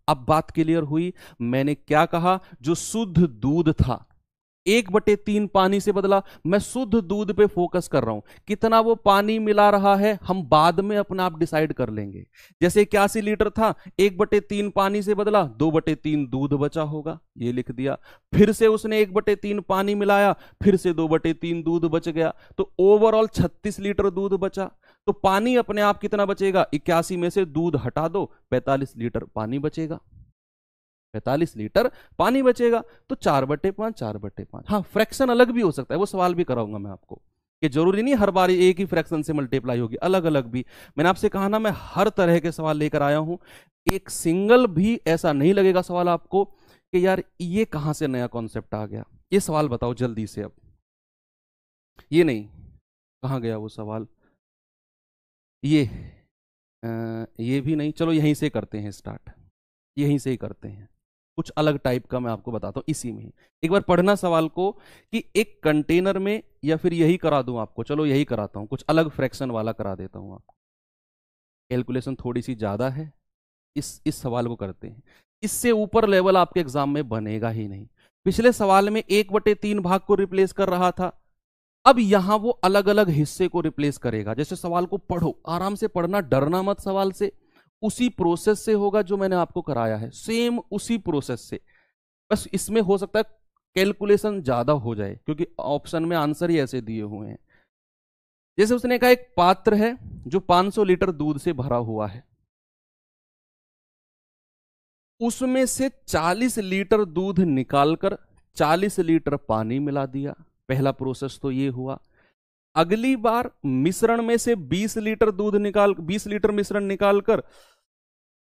A: अब बात क्लियर हुई। मैंने क्या कहा? जो शुद्ध दूध था 1/3 पानी से बदला। मैं शुद्ध दूध पे फोकस कर रहा हूं, कितना वो पानी मिला रहा है हम बाद में अपना आप डिसाइड कर लेंगे। जैसे 81 लीटर था, 1/3 पानी से बदला, 2/3 दूध बचा होगा, ये लिख दिया। फिर से उसने 1/3 पानी मिलाया, फिर से 2/3 दूध बच गया, तो ओवरऑल 36 लीटर दूध बचा। तो पानी अपने आप कितना बचेगा? 81 में से दूध हटा दो, 45 लीटर पानी बचेगा। 45 लीटर पानी बचेगा। तो 4/5, 4/5। हाँ, फ्रैक्शन अलग भी हो सकता है, वो सवाल भी कराऊंगा मैं आपको, कि जरूरी नहीं हर बार एक ही फ्रैक्शन से मल्टीप्लाई होगी, अलग अलग भी। मैंने आपसे कहा ना, मैं हर तरह के सवाल लेकर आया हूं। एक सिंगल भी ऐसा नहीं लगेगा सवाल आपको कि यार ये कहां से नया कॉन्सेप्ट आ गया। ये सवाल बताओ जल्दी से। अब ये नहीं, कहां गया वो सवाल? ये भी नहीं। चलो यहीं से करते हैं स्टार्ट, यहीं से ही करते हैं। कुछ अलग टाइप का मैं आपको बताता हूं इसी में ही। एक बार पढ़ना सवाल को कि एक कंटेनर में, या फिर यही करा दूं आपको, चलो यही कराता हूं, कुछ अलग फ्रैक्शन वाला करा देता हूं आपको। कैलकुलेशन थोड़ी सी ज्यादा है, इस सवाल को करते हैं। इससे ऊपर लेवल आपके एग्जाम में बनेगा ही नहीं। पिछले सवाल में 1/3 भाग को रिप्लेस कर रहा था, अब यहां वो अलग अलग हिस्से को रिप्लेस करेगा। जैसे सवाल को पढ़ो, आराम से पढ़ना, डरना मत सवाल से। उसी प्रोसेस से होगा जो मैंने आपको कराया है, सेम उसी प्रोसेस से। बस इसमें हो सकता है कैलकुलेशन ज्यादा हो जाए, क्योंकि ऑप्शन में आंसर ही ऐसे दिए हुए हैं। जैसे उसने कहा एक पात्र है जो 500 लीटर दूध से भरा हुआ है, उसमें से 40 लीटर दूध निकालकर 40 लीटर पानी मिला दिया। पहला प्रोसेस तो ये हुआ। अगली बार मिश्रण में से 20 लीटर दूध निकाल 20 लीटर मिश्रण निकालकर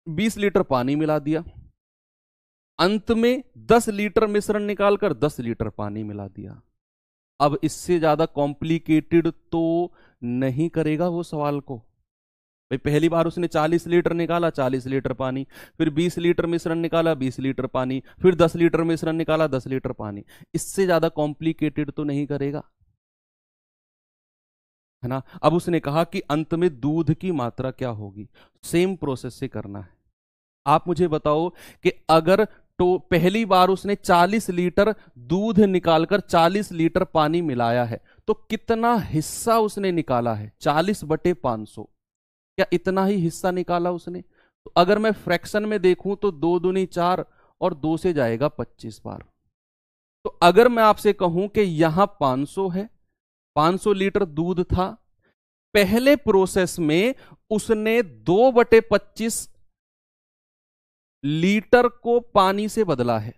A: 20 लीटर पानी मिला दिया। अंत में 10 लीटर मिश्रण निकालकर 10 लीटर पानी मिला दिया। अब इससे ज्यादा कॉम्प्लिकेटेड तो नहीं करेगा वो सवाल को। भाई पहली बार उसने 40 लीटर निकाला, 40 लीटर पानी, फिर 20 लीटर मिश्रण निकाला, 20 लीटर पानी, फिर 10 लीटर मिश्रण निकाला, 10 लीटर पानी। इससे ज्यादा कॉम्प्लिकेटेड तो नहीं करेगा, है ना। अब उसने कहा कि अंत में दूध की मात्रा क्या होगी, सेम प्रोसेस से करना है। आप मुझे बताओ कि अगर तो पहली बार उसने 40 लीटर दूध निकालकर 40 लीटर पानी मिलाया है, तो कितना हिस्सा उसने निकाला है? 40/500। क्या इतना ही हिस्सा निकाला उसने? तो अगर मैं फ्रैक्शन में देखूं तो 2 दूनी 4 और 2 से जाएगा 25 बार। तो अगर मैं आपसे कहूं कि यहां 500 है, 500 लीटर दूध था, पहले प्रोसेस में उसने 2/25 लीटर को पानी से बदला है,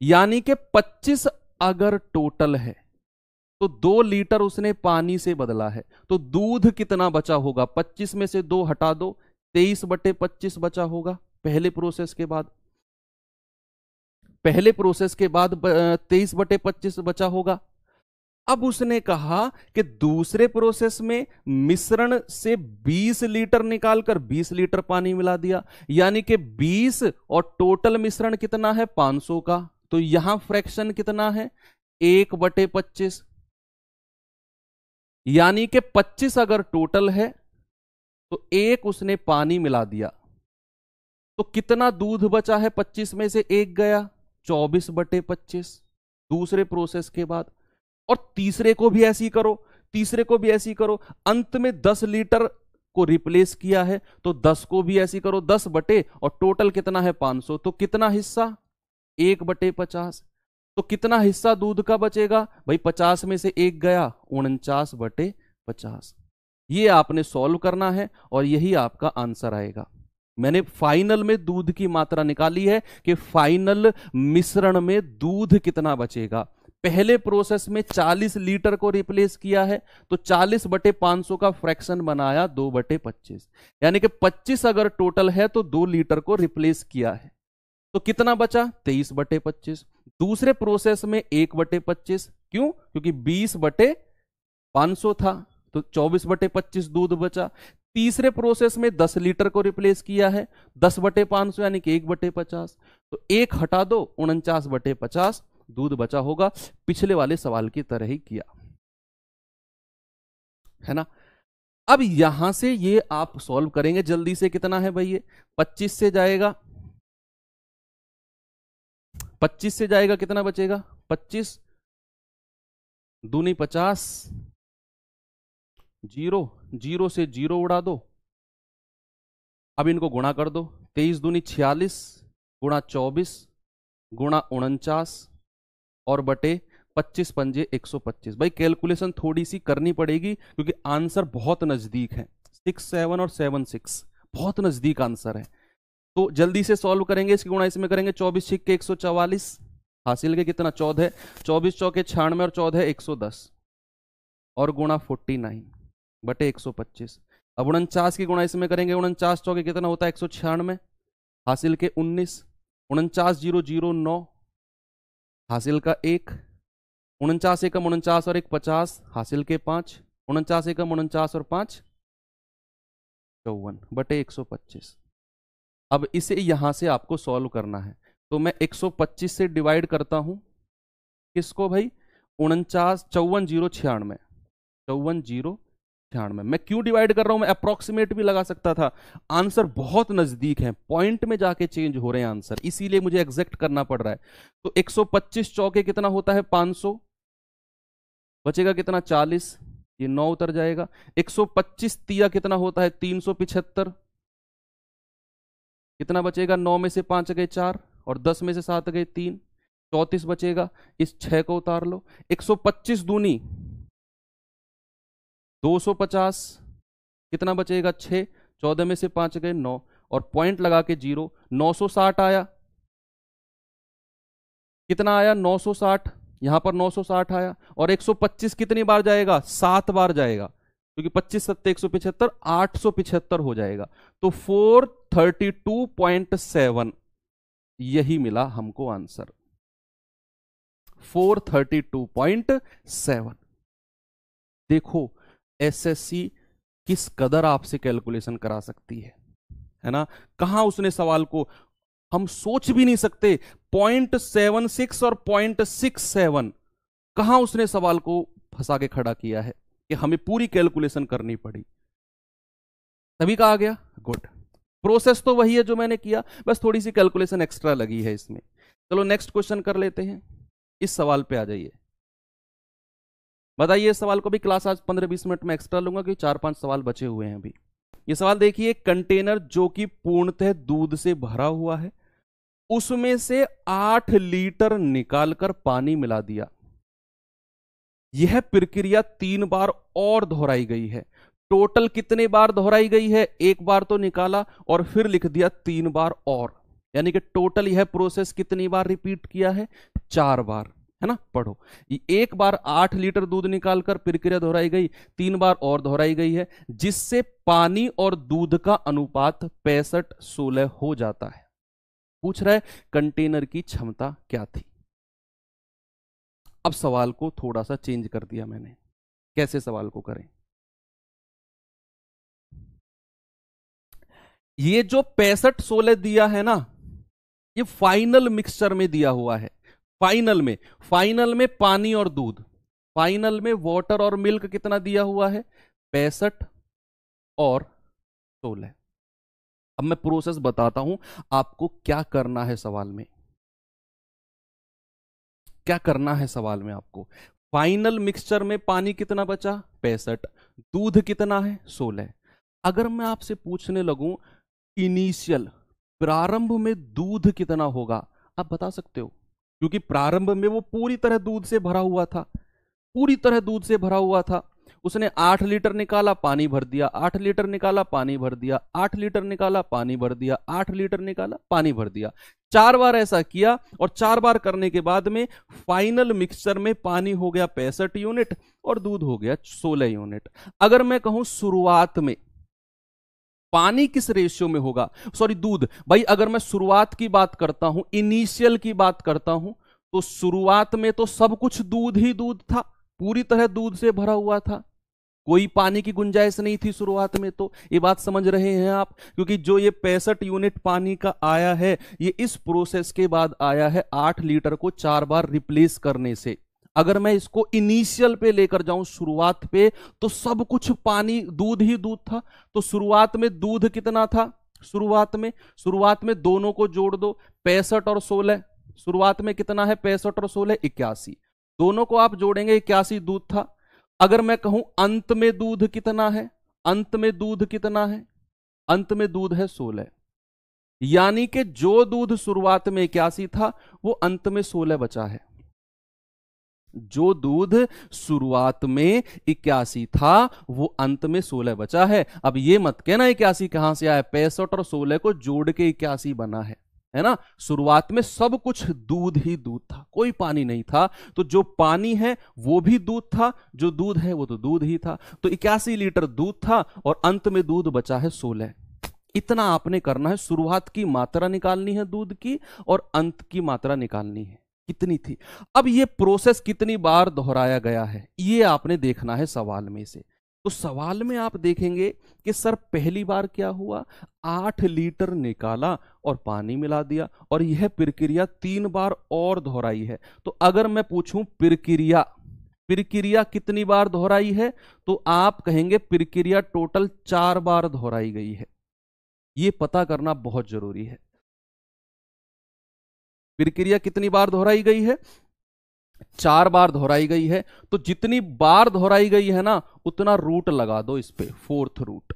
A: यानी कि 25 अगर टोटल है तो 2 लीटर उसने पानी से बदला है। तो दूध कितना बचा होगा? 25 में से 2 हटा दो, 23/25 बचा होगा पहले प्रोसेस के बाद। पहले प्रोसेस के बाद 23/25 बचा होगा। अब उसने कहा कि दूसरे प्रोसेस में मिश्रण से 20 लीटर निकालकर 20 लीटर पानी मिला दिया, यानी कि 20 और टोटल मिश्रण कितना है? 500 का। तो यहां फ्रैक्शन कितना है? 1/25, यानी कि 25 अगर टोटल है तो 1 उसने पानी मिला दिया। तो कितना दूध बचा है? 25 में से 1 गया, 24/25 दूसरे प्रोसेस के बाद। और तीसरे को भी ऐसी करो, तीसरे को भी ऐसी करो। अंत में 10 लीटर को रिप्लेस किया है तो 10 को भी ऐसी करो, 10 बटे, और टोटल कितना है? 500। तो कितना हिस्सा? 1/50। तो कितना हिस्सा दूध का बचेगा भाई? 50 में से 1 गया, 49/50। ये आपने सॉल्व करना है और यही आपका आंसर आएगा। मैंने फाइनल में दूध की मात्रा निकाली है कि फाइनल मिश्रण में दूध कितना बचेगा। पहले प्रोसेस में 40 लीटर को रिप्लेस किया है, तो 40/500 का फ्रैक्शन बनाया 2/25, यानी कि 25 अगर टोटल है तो 2 लीटर को रिप्लेस किया है, तो कितना बचा 23/25। दूसरे प्रोसेस में 1/25, क्यों? क्योंकि 20/500 था, तो 24/25 दूध बचा। तीसरे प्रोसेस में 10 लीटर को रिप्लेस किया है, 10/500 यानी कि 1/50, तो 1 हटा दो, 49/50 दूध बचा होगा। पिछले वाले सवाल की तरह ही किया है ना। अब यहां से ये आप सॉल्व करेंगे जल्दी से। कितना है भाई ये? 25 से जाएगा, 25 से जाएगा, कितना बचेगा? 25 दूनी 50, 0 0 से 0 उड़ा दो। अब इनको गुणा कर दो, 23 दूनी 46 गुणा 24 गुणा 49 और बटे 25 पंजे 125। भाई कैलकुलेशन थोड़ी सी करनी पड़ेगी क्योंकि आंसर बहुत नजदीक है, 6 7 और 7 6 बहुत नजदीक आंसर है। तो जल्दी से सॉल्व करेंगे, इसकी गुणा इसमें करेंगे। 24 छिक के 144 हासिल के कितना 14, 24 चौके 96 और 14 110 और गुणा 49 बटे 125। अब 49 की गुणा इसमें करेंगे, 49 चौके कितना होता है 196 हासिल के 19, 49 0 0 9 हासिल का 1, 49 एकम 49 और 1 50 हासिल के 5, 49 एकम 49 और 5 54 बटे 125। अब इसे यहां से आपको सॉल्व करना है, तो मैं 125 से डिवाइड करता हूं किसको भाई? 49 54 0 96, 54 0 96। मैं क्यों डिवाइड कर रहा हूं? मैं अप्रोक्सीमेट भी लगा सकता था, आंसर बहुत नजदीक है, पॉइंट में जाके चेंज हो रहे हैं आंसर, इसीलिए मुझे एग्जैक्ट करना पड़ रहा है। तो 125 चौके कितना होता है 500, बचेगा कितना 40, ये 9 उतर जाएगा। 125 तिया कितना होता है 375, कितना बचेगा? 9 में से 5 गए 4 और 10 में से 7 गए 3, 34 बचेगा। इस 6 को उतार लो। 125 दूनी 250, कितना बचेगा 6, 14 में से 5 गए 9 और पॉइंट लगा के 0, 960 आया। कितना आया? 960, यहां पर 960 आया। और 125 कितनी बार जाएगा? 7 बार जाएगा, क्योंकि 25 7 175, 875 हो जाएगा। तो 432.7 यही मिला हमको आंसर, 432.7। देखो एसएससी किस कदर आपसे कैलकुलेशन करा सकती है ना। कहां उसने सवाल को, हम सोच भी नहीं सकते, 0.76 और 0.67 कहां उसने सवाल को फंसा के खड़ा किया है कि हमें पूरी कैलकुलेशन करनी पड़ी। तभी कहा गया गुड। प्रोसेस तो वही है जो मैंने किया, बस थोड़ी सी कैलकुलेशन एक्स्ट्रा लगी है इसमें। चलो नेक्स्ट क्वेश्चन कर लेते हैं। इस सवाल पे आ जाइए, बताइए इस सवाल को भी क्लास आज 15-20 मिनट में एक्स्ट्रा लूंगा क्योंकि 4-5 सवाल बचे हुए हैं अभी। ये सवाल देखिए, कंटेनर जो कि पूर्णतः दूध से भरा हुआ है, उसमें से 8 लीटर निकालकर पानी मिला दिया। यह प्रक्रिया 3 बार और दोहराई गई है। टोटल कितने बार दोहराई गई है? 1 बार तो निकाला और फिर लिख दिया 3 बार और, यानी कि टोटल यह प्रोसेस कितनी बार रिपीट किया है? 4 बार, है ना। पढ़ो, 1 बार 8 लीटर दूध निकालकर प्रक्रिया दोहराई गई, 3 बार और दोहराई गई है, जिससे पानी और दूध का अनुपात 65-16 हो जाता है। पूछ रहा है कंटेनर की क्षमता क्या थी। अब सवाल को थोड़ा सा चेंज कर दिया मैंने। कैसे सवाल को करें? ये जो 65-16 दिया है ना, ये फाइनल मिक्सचर में दिया हुआ है। फाइनल में पानी और दूध, फाइनल में वाटर और मिल्क कितना दिया हुआ है? 65 और 16। अब मैं प्रोसेस बताता हूं आपको क्या करना है सवाल में। क्या करना है सवाल में आपको? फाइनल मिक्सचर में पानी कितना बचा? 65, दूध कितना है? 16। अगर मैं आपसे पूछने लगूं इनिशियल, प्रारंभ में दूध कितना होगा, आप बता सकते हो? क्योंकि प्रारंभ में वो पूरी तरह दूध से भरा हुआ था, पूरी तरह दूध से भरा हुआ था। उसने 8 लीटर निकाला, पानी भर दिया, 8 लीटर निकाला, पानी भर दिया, 8 लीटर निकाला, पानी भर दिया, 8 लीटर निकाला, पानी भर दिया। 4 बार ऐसा किया और 4 बार करने के बाद में फाइनल मिक्सचर में पानी हो गया 65 यूनिट और दूध हो गया 16 यूनिट। अगर मैं कहूं शुरुआत में पानी किस रेशियो में होगा, सॉरी दूध, भाई अगर मैं शुरुआत की बात करता हूं, इनिशियल की बात करता हूं, तो शुरुआत में तो सब कुछ दूध ही दूध था, पूरी तरह दूध से भरा हुआ था, कोई पानी की गुंजाइश नहीं थी शुरुआत में। तो ये बात समझ रहे हैं आप, क्योंकि जो ये 65 यूनिट पानी का आया है ये इस प्रोसेस के बाद आया है 8 लीटर को 4 बार रिप्लेस करने से। अगर मैं इसको इनिशियल पे लेकर जाऊं, शुरुआत पे, तो सब कुछ पानी दूध ही दूध था। तो शुरुआत में दूध कितना था, शुरुआत में दोनों को जोड़ दो, 65 और 16, शुरुआत में कितना है 65 और 16 81, दोनों को आप जोड़ेंगे 81 दूध था। अगर मैं कहूं अंत में दूध कितना है, अंत में दूध कितना है, अंत में दूध है 16, यानी कि जो दूध शुरुआत में 81 था वो अंत में 16 बचा है। जो दूध शुरुआत में 81 था वो अंत में 16 बचा है। अब ये मत कहना 81 कहां से आया, 65 और 16 को जोड़ के 81 बना है ना। शुरुआत में सब कुछ दूध ही दूध था, कोई पानी नहीं था, तो जो पानी है वो भी दूध था, जो दूध है वो तो दूध ही था। तो 81 लीटर दूध था और अंत में दूध बचा है 16। इतना आपने करना है, शुरुआत की मात्रा निकालनी है दूध की और अंत की मात्रा निकालनी है कितनी थी। अब ये प्रोसेस कितनी बार दोहराया गया है ये आपने देखना है सवाल में से। तो सवाल में आप देखेंगे कि सर पहली बार क्या हुआ, 8 लीटर निकाला और पानी मिला दिया, और यह प्रक्रिया 3 बार और दोहराई है। तो अगर मैं पूछूं प्रक्रिया कितनी बार दोहराई है, तो आप कहेंगे प्रक्रिया टोटल 4 बार दोहराई गई है। यह पता करना बहुत जरूरी है, प्रक्रिया कितनी बार दोहराई गई है, 4 बार दोहराई गई है। तो जितनी बार दोहराई गई है ना उतना रूट लगा दो इस पे, 4th रूट।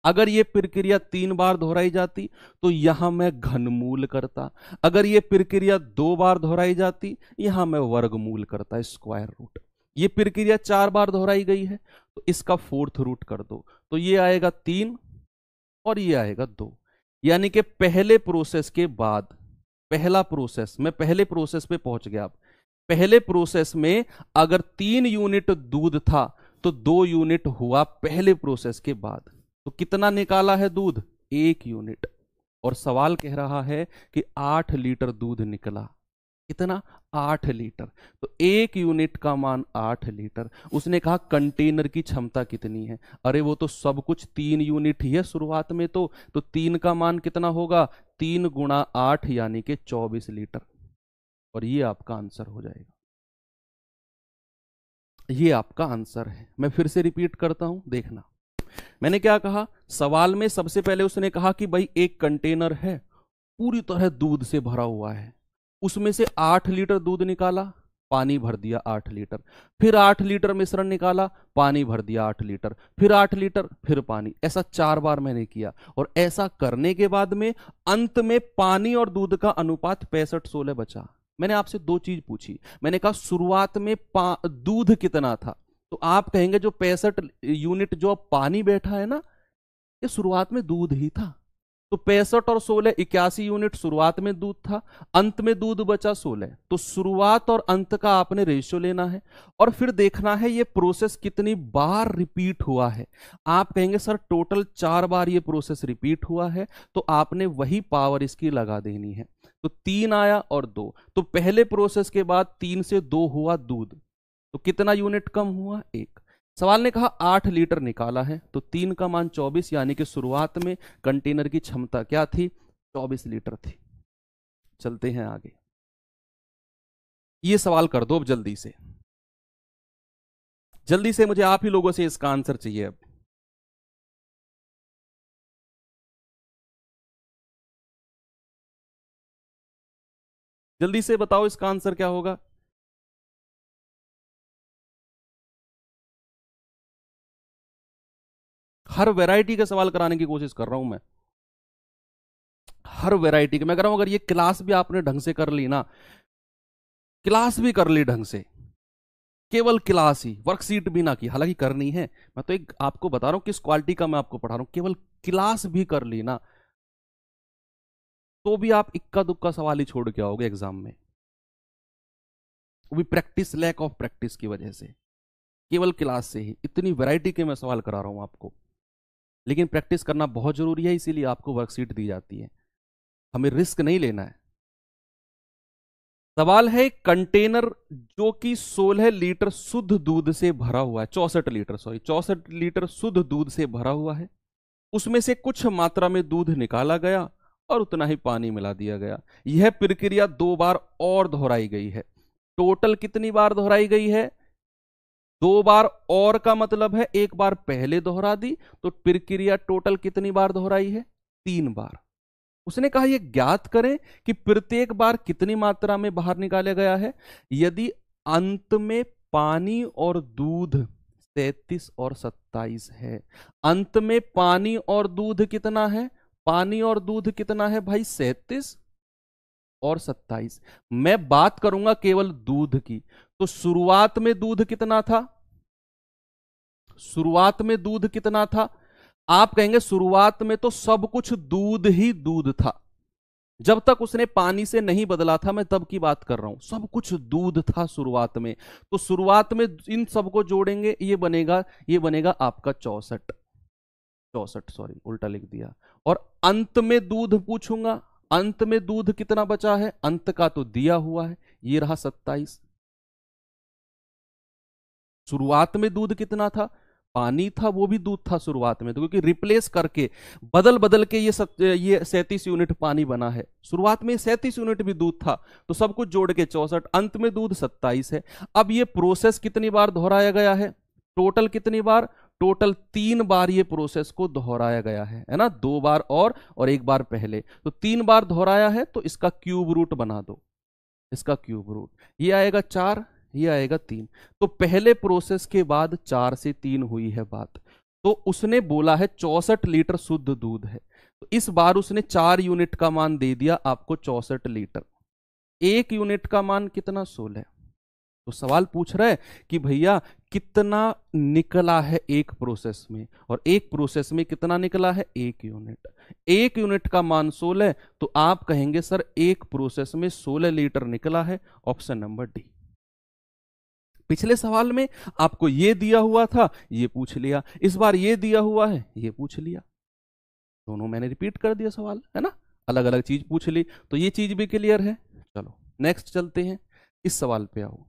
A: अगर ये प्रक्रिया 3 बार दोहराई जाती तो यहां मैं घनमूल करता, अगर ये प्रक्रिया 2 बार दोहराई जाती यहां मैं वर्गमूल करता, स्क्वायर रूट। ये प्रक्रिया 4 बार दोहराई गई है तो इसका 4th रूट कर दो, तो ये आएगा 3 और ये आएगा 2। यानी कि पहले प्रोसेस के बाद, पहला प्रोसेस, मैं पहले प्रोसेस पे पहुंच गया। अब पहले प्रोसेस में अगर 3 यूनिट दूध था तो 2 यूनिट हुआ पहले प्रोसेस के बाद। तो कितना निकाला है दूध, 1 यूनिट। और सवाल कह रहा है कि 8 लीटर दूध निकला, कितना, 8 लीटर। तो 1 यूनिट का मान 8 लीटर। उसने कहा कंटेनर की क्षमता कितनी है, अरे वो तो सब कुछ 3 यूनिट ही है शुरुआत में, तो 3 का मान कितना होगा, 3 गुणा 8 यानी कि 24 लीटर। और ये आपका आंसर हो जाएगा, ये आपका आंसर है। मैं फिर से रिपीट करता हूं, देखना मैंने क्या कहा। सवाल में सबसे पहले उसने कहा कि भाई एक कंटेनर है पूरी तरह दूध से भरा हुआ है, उसमें से 8 लीटर दूध निकाला, पानी भर दिया 8 लीटर, फिर 8 लीटर मिश्रण निकाला, पानी भर दिया 8 लीटर, फिर 8 लीटर, फिर पानी। ऐसा 4 बार मैंने किया। और ऐसा करने के बाद में अंत में पानी और दूध का अनुपात 65-16 बचा। मैंने आपसे 2 चीज पूछी, मैंने कहा शुरुआत में दूध कितना था, तो आप कहेंगे जो 65 यूनिट जो पानी बैठा है ना ये शुरुआत में दूध ही था। तो 65 और 16 81 यूनिट शुरुआत में दूध था, अंत में दूध बचा 16। तो शुरुआत और अंत का आपने रेशियो लेना है और फिर देखना है ये प्रोसेस कितनी बार रिपीट हुआ है। आप कहेंगे सर टोटल 4 बार ये प्रोसेस रिपीट हुआ है, तो आपने वही पावर इसकी लगा देनी है। तो 3 आया और 2, तो पहले प्रोसेस के बाद 3 से 2 हुआ दूध, तो कितना यूनिट कम हुआ, 1। सवाल ने कहा 8 लीटर निकाला है, तो 3 का मान 24, यानी कि शुरुआत में कंटेनर की क्षमता क्या थी, 24 लीटर थी। चलते हैं आगे, ये सवाल कर दो अब जल्दी से, जल्दी से मुझे आप ही लोगों से इसका आंसर चाहिए। अब जल्दी से बताओ इसका आंसर क्या होगा। हर वैरायटी का सवाल कराने की कोशिश कर रहा हूं मैं, हर वैरायटी के मैं कर रहा हूं। अगर ये क्लास भी आपने ढंग से कर ली ना, क्लास भी कर ली ढंग से, केवल क्लास ही, वर्कशीट भी ना की, हालांकि करनी है, मैं तो एक आपको बता रहा हूं किस क्वालिटी का मैं आपको पढ़ा रहा हूं, केवल क्लास भी कर ली ना तो भी आप इक्का दुक्का सवाल ही छोड़ के आओगे एग्जाम में, वो भी प्रैक्टिस, लैक ऑफ प्रैक्टिस की वजह से। केवल क्लास से ही इतनी वैरायटी के मैं सवाल करा रहा हूं आपको, लेकिन प्रैक्टिस करना बहुत जरूरी है, इसीलिए आपको वर्कशीट दी जाती है, हमें रिस्क नहीं लेना है। सवाल है, कंटेनर जो कि 16 लीटर शुद्ध दूध से भरा हुआ है, 64 लीटर शुद्ध दूध से भरा हुआ है, उसमें से कुछ मात्रा में दूध निकाला गया और उतना ही पानी मिला दिया गया। यह प्रक्रिया 2 बार और दोहराई गई है। टोटल कितनी बार दोहराई गई है? 2 बार, और का मतलब है एक बार पहले दोहरा दी, तो प्रक्रिया टोटल कितनी बार दोहराई है? 3 बार। उसने कहा यह ज्ञात करें कि प्रत्येक बार कितनी मात्रा में बाहर निकाला गया है। यदि अंत में पानी और दूध 33 और 27 है, अंत में पानी और दूध कितना है? पानी और दूध कितना है भाई? 37 और 27। मैं बात करूंगा केवल दूध की, तो शुरुआत में दूध कितना था? शुरुआत में दूध कितना था? आप कहेंगे शुरुआत में तो सब कुछ दूध ही दूध था, जब तक उसने पानी से नहीं बदला था, मैं तब की बात कर रहा हूं, सब कुछ दूध था शुरुआत में। तो शुरुआत में इन सबको जोड़ेंगे, ये बनेगा आपका 64, सॉरी उल्टा लिख दिया। और अंत में दूध पूछूंगा, अंत में दूध कितना बचा है? अंत का तो दिया हुआ है, ये रहा 27। शुरुआत में दूध कितना था? पानी था, वो भी दूध था शुरुआत में, तो क्योंकि रिप्लेस करके बदल बदल के ये 37 यूनिट पानी बना है। शुरुआत में 37 यूनिट भी दूध था, तो सब कुछ जोड़ के 64, अंत में दूध 27 है। अब ये प्रोसेस कितनी बार दोहराया गया है? टोटल कितनी बार? टोटल 3 बार ये प्रोसेस को दोहराया गया है ना, 2 बार और 1 बार पहले, तो 3 बार दोहराया है, तो इसका क्यूब रूट बना दो, इसका क्यूब रूट, ये आएगा 4, ये आएगा 3। तो पहले प्रोसेस के बाद 4 से 3 हुई है बात, तो उसने बोला है 64 लीटर शुद्ध दूध है, तो इस बार उसने 4 यूनिट का मान दे दिया आपको 64 लीटर, 1 यूनिट का मान कितना? 16। तो सवाल पूछ रहा है कि भैया कितना निकला है एक प्रोसेस में, और एक प्रोसेस में कितना निकला है? 1 यूनिट। 1 यूनिट का मान 16, तो आप कहेंगे सर एक प्रोसेस में 16 लीटर निकला है, ऑप्शन नंबर डी। पिछले सवाल में आपको ये दिया हुआ था, ये पूछ लिया, इस बार ये दिया हुआ है, ये पूछ लिया, दोनों मैंने रिपीट कर दिया सवाल, है ना, अलग अलग चीज पूछ ली, तो ये चीज भी क्लियर है। चलो नेक्स्ट चलते हैं, इस सवाल पे आओ।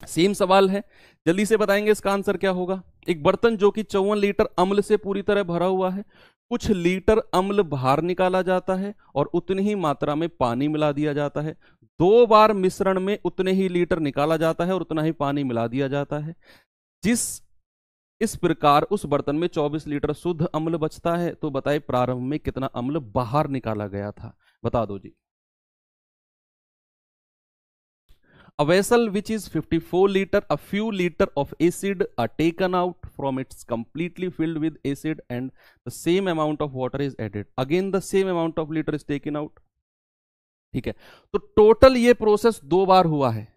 A: सेम सवाल है, जल्दी से बताएंगे इसका आंसर क्या होगा। एक बर्तन जो कि 54 लीटर अम्ल से पूरी तरह भरा हुआ है, कुछ लीटर अम्ल बाहर निकाला जाता है और उतनी ही मात्रा में पानी मिला दिया जाता है। 2 बार मिश्रण में उतने ही लीटर निकाला जाता है और उतना ही पानी मिला दिया जाता है। इस प्रकार उस बर्तन में 24 लीटर शुद्ध अम्ल बचता है, तो बताए प्रारंभ में कितना अम्ल बाहर निकाला गया था, बता दो जी। A vessel which is 54 liter, a few liter of acid are taken out from its completely filled with acid and the same amount of water is added. Again the same amount of liter is taken out. ठीक है, तो total ये process 2 बार हुआ है,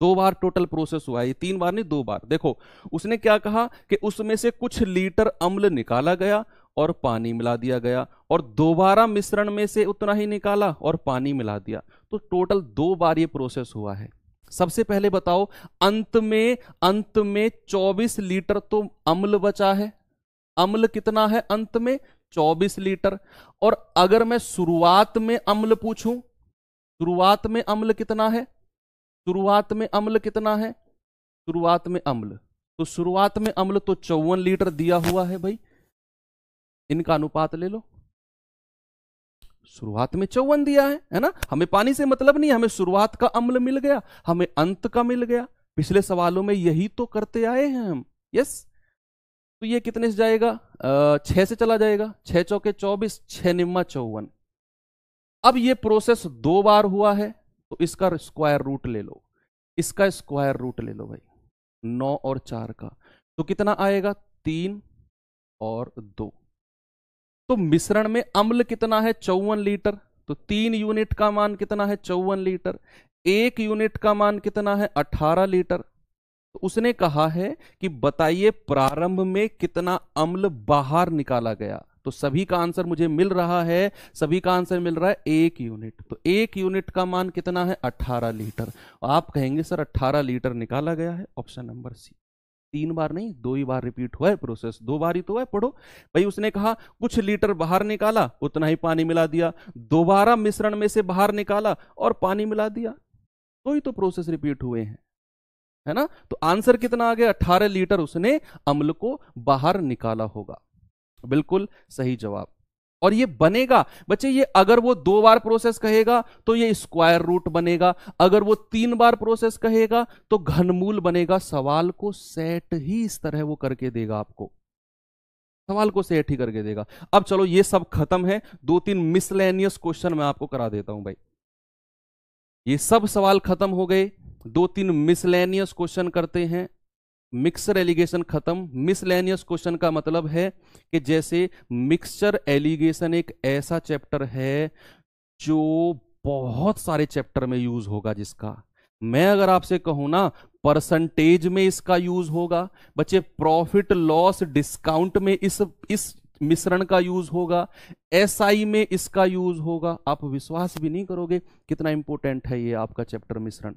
A: 2 बार total process हुआ है, ये 3 बार नहीं 2 बार। देखो उसने क्या कहा कि उसमें से कुछ लीटर अम्ल निकाला गया और पानी मिला दिया गया, और दोबारा मिश्रण में से उतना ही निकाला और पानी मिला दिया, तो टोटल 2 बार ये प्रोसेस हुआ है। सबसे पहले बताओ, अंत में 24 लीटर तो अम्ल बचा है, अम्ल कितना है अंत में? 24 लीटर। और अगर मैं शुरुआत में अम्ल पूछूं, शुरुआत में अम्ल कितना है? शुरुआत में अम्ल कितना है? शुरुआत में अम्ल, तो शुरुआत में अम्ल तो 54 लीटर दिया हुआ है भाई, इनका अनुपात ले लो। शुरुआत में 54 दिया है ना, हमें पानी से मतलब नहीं, हमें शुरुआत का अम्ल मिल गया, हमें अंत का मिल गया। पिछले सवालों में यही तो करते आए हैं हम, यस। तो ये कितने से जाएगा? 6 से चला जाएगा, 6 चौके 24, 6 निम्मा 54। अब ये प्रोसेस 2 बार हुआ है, तो इसका स्क्वायर रूट ले लो, इसका स्क्वायर रूट ले लो भाई, 9 और 4 का, तो कितना आएगा? 3 और 2। तो मिश्रण में अम्ल कितना है? 54 लीटर, तो 3 यूनिट का मान कितना है 54 लीटर, 1 यूनिट का मान कितना है 18 लीटर। तो उसने कहा है कि बताइए प्रारंभ में कितना अम्ल बाहर निकाला गया। तो सभी का आंसर मुझे मिल रहा है, सभी का आंसर मिल रहा है 1 यूनिट। तो 1 यूनिट का मान कितना है 18 लीटर। आप कहेंगे सर 18 लीटर निकाला गया है, ऑप्शन नंबर सी। 3 बार नहीं, 2 ही बार रिपीट हुआ है प्रोसेस, 2 बार ही तो है, पढ़ो भाई। उसने कहा कुछ लीटर बाहर निकाला, उतना ही पानी मिला दिया, दोबारा मिश्रण में से बाहर निकाला और पानी मिला दिया, तो ही तो प्रोसेस रिपीट हुए हैं, है ना। तो आंसर कितना आ गया 18 लीटर उसने अम्ल को बाहर निकाला होगा। बिल्कुल सही जवाब। और ये बनेगा बच्चे, ये अगर वो 2 बार प्रोसेस कहेगा तो ये स्क्वायर रूट बनेगा, अगर वो 3 बार प्रोसेस कहेगा तो घनमूल बनेगा। सवाल को सेट ही इस तरह वो करके देगा, आपको सवाल को सेट ही करके देगा। अब चलो ये सब खत्म है, 2-3 मिसलेनियस क्वेश्चन मैं आपको करा देता हूं भाई। ये सब सवाल खत्म हो गए, 2-3 मिसलेनियस क्वेश्चन करते हैं। मिक्सर एलिगेशन खत्म। मिसलेनियस क्वेश्चन का मतलब है कि जैसे मिक्सचर एलिगेशन एक ऐसा चैप्टर है जो बहुत सारे चैप्टर में यूज होगा, जिसका मैं अगर आपसे कहूं ना परसेंटेज में इसका यूज होगा बच्चे, प्रॉफिट लॉस डिस्काउंट में इस मिश्रण का यूज होगा, एसआई में इसका यूज होगा। आप विश्वास भी नहीं करोगे कितना इंपॉर्टेंट है ये आपका चैप्टर मिश्रण।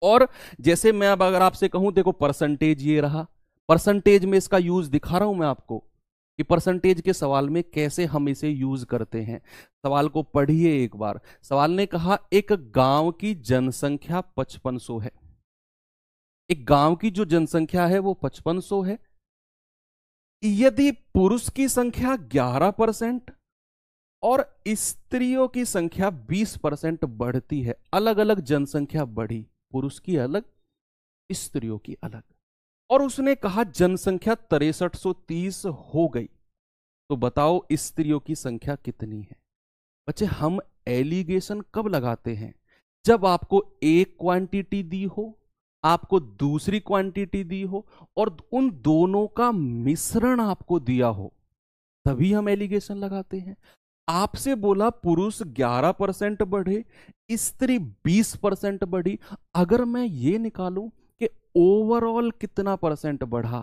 A: और जैसे मैं अब अगर आपसे कहूं देखो परसेंटेज ये रहा, परसेंटेज में इसका यूज दिखा रहा हूं मैं आपको कि परसेंटेज के सवाल में कैसे हम इसे यूज करते हैं। सवाल को पढ़िए एक बार। सवाल ने कहा एक गांव की जनसंख्या 5500 है। एक गांव की जो जनसंख्या है वो 5500 है। यदि पुरुष की संख्या 11% और स्त्रियों की संख्या 20% बढ़ती है, अलग अलग जनसंख्या बढ़ी, पुरुष की अलग स्त्रियों की अलग, और उसने कहा जनसंख्या 6330 हो गई, तो बताओ स्त्रियों की संख्या कितनी है। बच्चे हम एलिगेशन कब लगाते हैं? जब आपको एक क्वांटिटी दी हो, आपको दूसरी क्वांटिटी दी हो और उन दोनों का मिश्रण आपको दिया हो, तभी हम एलिगेशन लगाते हैं। आपसे बोला पुरुष 11% बढ़े, स्त्री 20% बढ़ी। अगर मैं ये निकालूं कि ओवरऑल कितना परसेंट बढ़ा,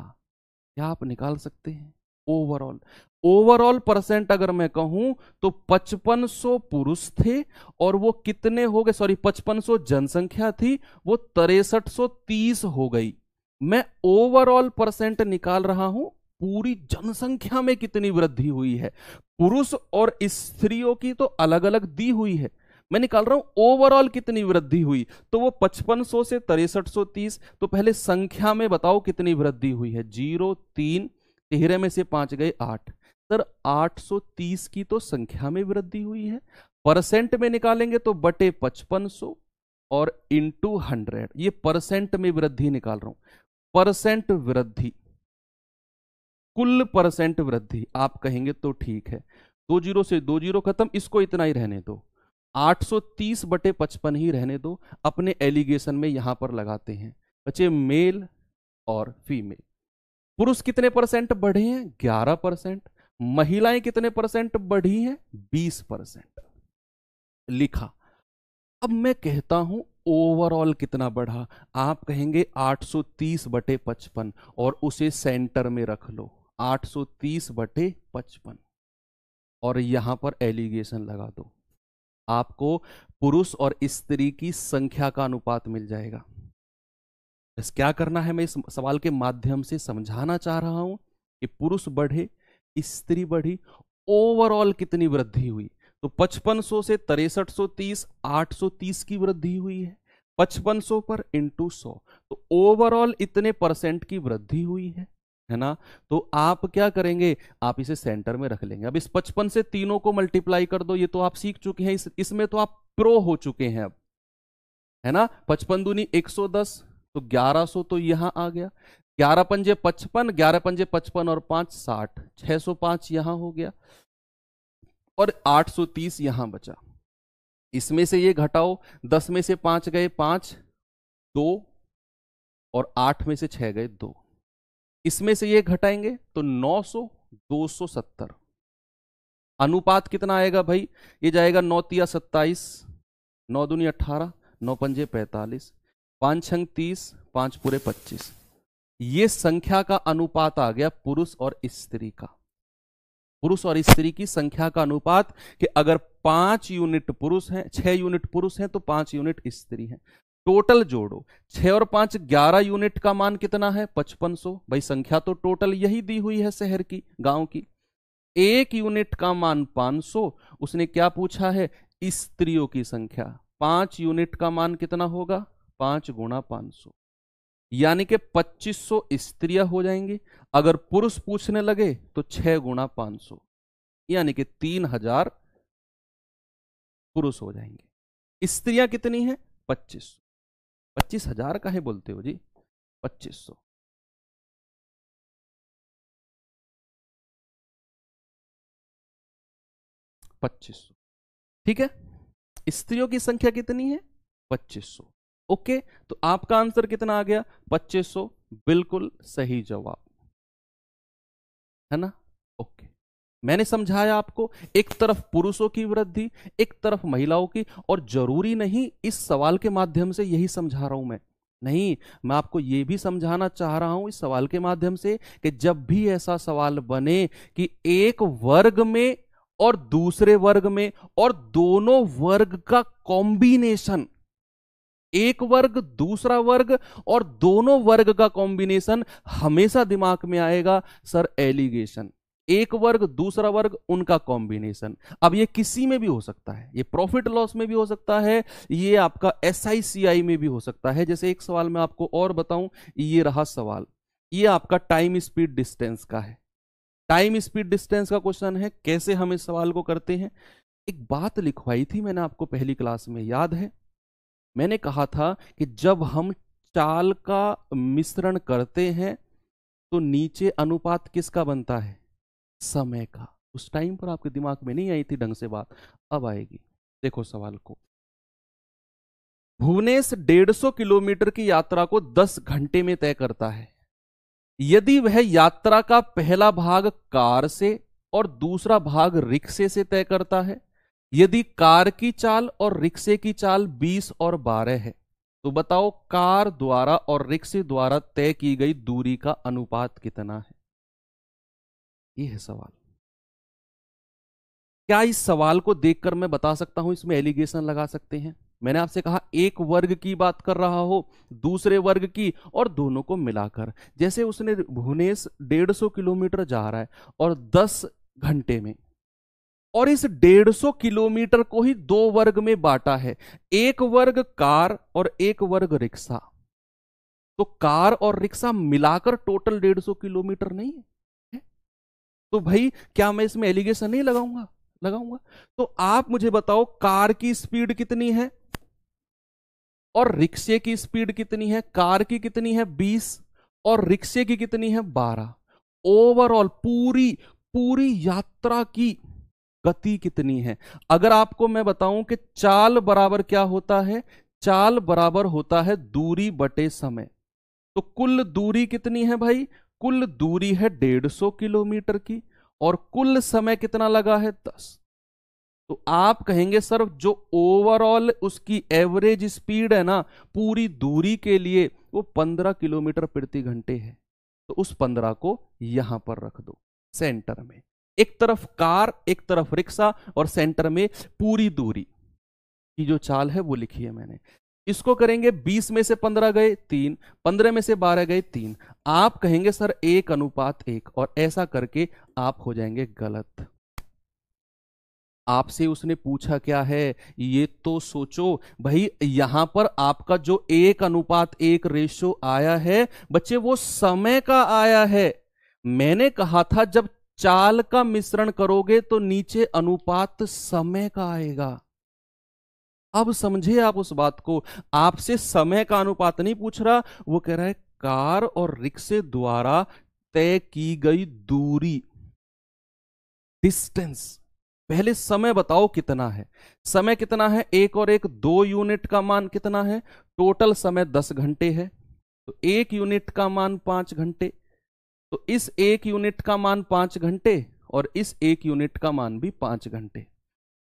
A: क्या आप निकाल सकते हैं? ओवरऑल ओवरऑल परसेंट अगर मैं कहूं तो 5500 पुरुष थे और वो कितने हो गए, सॉरी 5500 जनसंख्या थी, वो 6330 हो गई। मैं ओवरऑल परसेंट निकाल रहा हूं, पूरी जनसंख्या में कितनी वृद्धि हुई है। पुरुष और स्त्रियों की तो अलग अलग दी हुई है, मैं निकाल रहा हूं ओवरऑल कितनी वृद्धि हुई। तो वो 5500 से 6330, तो पहले संख्या में बताओ कितनी वृद्धि हुई है। 0 3 13 में से 5 गए 8, सर 830 की तो संख्या में वृद्धि हुई है। परसेंट में निकालेंगे तो बटे 5500 और इंटू 100, ये परसेंट में वृद्धि निकाल रहा हूं। परसेंट वृद्धि, कुल परसेंट वृद्धि। आप कहेंगे तो ठीक है, 2 जीरो से 2 जीरो खत्म, इसको इतना ही रहने दो, 830 बटे 55 ही रहने दो। अपने एलिगेशन में यहां पर लगाते हैं बच्चे मेल और फीमेल। पुरुष कितने परसेंट बढ़े हैं? 11%। महिलाएं कितने परसेंट बढ़ी हैं? 20%। लिखा। अब मैं कहता हूं ओवरऑल कितना बढ़ा, आप कहेंगे 830 बटे 55 और उसे सेंटर में रख लो, 830 बटे 55 और यहां पर एलिगेशन लगा दो। आपको पुरुष और स्त्री की संख्या का अनुपात मिल जाएगा। बस क्या करना है, मैं इस सवाल के माध्यम से समझाना चाह रहा हूं कि पुरुष बढ़े, स्त्री बढ़ी, ओवरऑल कितनी वृद्धि हुई। तो 5500 से 6330, 830 की वृद्धि हुई है। 5500 पर इंटू 100, तो ओवरऑल इतने परसेंट की वृद्धि हुई है ना। तो आप क्या करेंगे, आप इसे सेंटर में रख लेंगे। अब इस 55 से तीनों को मल्टीप्लाई कर दो, ये तो आप सीख चुके हैं, इसमें तो आप प्रो हो चुके हैं अब, है ना। 55 दूनी 110, तो 1100 तो यहां आ गया। 11 पंजे 55, 11 पंजे 55 और 5 60, 605 यहां हो गया और 830 यहां बचा। इसमें से ये घटाओ, 10 में से 5 गए 5, 2 और 8 में से 6 गए 2। इसमें से ये घटाएंगे तो 900, 270, अनुपात कितना आएगा भाई, ये जाएगा 9 तिया 27, 9 दूनी 18, 9 पंजे 45, 5 छंग 30, 5 पूरे 25। ये संख्या का अनुपात आ गया पुरुष और स्त्री का। पुरुष और स्त्री की संख्या का अनुपात कि अगर 5 यूनिट पुरुष हैं, 6 यूनिट पुरुष हैं तो 5 यूनिट स्त्री हैं। टोटल जोड़ो, 6 और 5 11 यूनिट का मान कितना है 5500। भाई संख्या तो टोटल यही दी हुई है शहर की, गांव की। 1 यूनिट का मान 500। उसने क्या पूछा है, स्त्रियों की संख्या। 5 यूनिट का मान कितना होगा, 5 गुणा 500, यानी कि 2500 स्त्रियां हो जाएंगी। अगर पुरुष पूछने लगे तो 6 गुणा 500, यानी कि 3000 पुरुष हो जाएंगे। स्त्रियां कितनी हैं 2500। 25,000 काहे बोलते हो जी, 2500। ठीक है, स्त्रियों की संख्या कितनी है 2500। ओके, तो आपका आंसर कितना आ गया 2500, बिल्कुल सही जवाब है ना। ओके, मैंने समझाया आपको, एक तरफ पुरुषों की वृद्धि, एक तरफ महिलाओं की। और जरूरी नहीं इस सवाल के माध्यम से यही समझा रहा हूं मैं, नहीं, मैं आपको यह भी समझाना चाह रहा हूं इस सवाल के माध्यम से कि जब भी ऐसा सवाल बने कि एक वर्ग में और दूसरे वर्ग में और दोनों वर्ग का कॉम्बिनेशन, एक वर्ग दूसरा वर्ग और दोनों वर्ग का कॉम्बिनेशन, हमेशा दिमाग में आएगा सर एलिगेशन। एक वर्ग दूसरा वर्ग उनका कॉम्बिनेशन। अब ये किसी में भी हो सकता है, ये प्रॉफिट लॉस में भी हो सकता है, ये आपका SICI में भी हो सकता है। जैसे एक सवाल मैं आपको और बताऊं, ये रहा सवाल, ये आपका टाइम स्पीड डिस्टेंस का है। टाइम स्पीड डिस्टेंस का क्वेश्चन है। कैसे हम इस सवाल को करते हैं, एक बात लिखवाई थी मैंने आपको पहली क्लास में, याद है? मैंने कहा था कि जब हम चाल का मिश्रण करते हैं तो नीचे अनुपात किसका बनता है, समय का। उस टाइम पर आपके दिमाग में नहीं आई थी ढंग से बात, अब आएगी। देखो सवाल को, भुवनेश 150 किलोमीटर की यात्रा को 10 घंटे में तय करता है। यदि वह यात्रा का पहला भाग कार से और दूसरा भाग रिक्शे से तय करता है, यदि कार की चाल और रिक्शे की चाल 20 और 12 है, तो बताओ कार द्वारा और रिक्शे द्वारा तय की गई दूरी का अनुपात कितना है। यह है सवाल। क्या इस सवाल को देखकर मैं बता सकता हूं इसमें एलिगेशन लगा सकते हैं? मैंने आपसे कहा एक वर्ग की बात कर रहा हो, दूसरे वर्ग की, और दोनों को मिलाकर। जैसे उसने भुवनेश 150 किलोमीटर जा रहा है और 10 घंटे में, और इस 150 किलोमीटर को ही 2 वर्ग में बांटा है, एक वर्ग कार और एक वर्ग रिक्शा। तो कार और रिक्शा मिलाकर टोटल 150 किलोमीटर नहीं है? तो भाई क्या मैं इसमें एलिगेशन नहीं लगाऊंगा? लगाऊंगा। तो आप मुझे बताओ कार की स्पीड कितनी है और रिक्शे की स्पीड कितनी है? कार की कितनी है 20 और रिक्शे की कितनी है 12। ओवरऑल पूरी पूरी यात्रा की गति कितनी है? अगर आपको मैं बताऊं कि चाल बराबर क्या होता है, चाल बराबर होता है दूरी बटे समय। तो कुल दूरी कितनी है भाई? कुल दूरी है 150 किलोमीटर की, और कुल समय कितना लगा है 10। तो आप कहेंगे सर जो ओवरऑल उसकी एवरेज स्पीड है ना पूरी दूरी के लिए, वो 15 किलोमीटर प्रति घंटे है। तो उस 15 को यहां पर रख दो सेंटर में, एक तरफ कार एक तरफ रिक्शा, और सेंटर में पूरी दूरी की जो चाल है वो लिखी है मैंने। इसको करेंगे 20 में से 15 गए 3, 15 में से 12 गए 3। आप कहेंगे सर 1:1, और ऐसा करके आप हो जाएंगे गलत। आपसे उसने पूछा क्या है ये तो सोचो भाई। यहां पर आपका जो 1:1 रेशो आया है बच्चे, वो समय का आया है। मैंने कहा था जब चाल का मिश्रण करोगे तो नीचे अनुपात समय का आएगा। अब समझे आप उस बात को। आपसे समय का अनुपात नहीं पूछ रहा, वो कह रहा है कार और रिक्शे द्वारा तय की गई दूरी, डिस्टेंस। पहले समय बताओ कितना है। समय कितना है? 1 और 1 2 यूनिट का मान कितना है? टोटल समय 10 घंटे है, तो 1 यूनिट का मान 5 घंटे। तो इस 1 यूनिट का मान 5 घंटे और इस 1 यूनिट का मान भी 5 घंटे।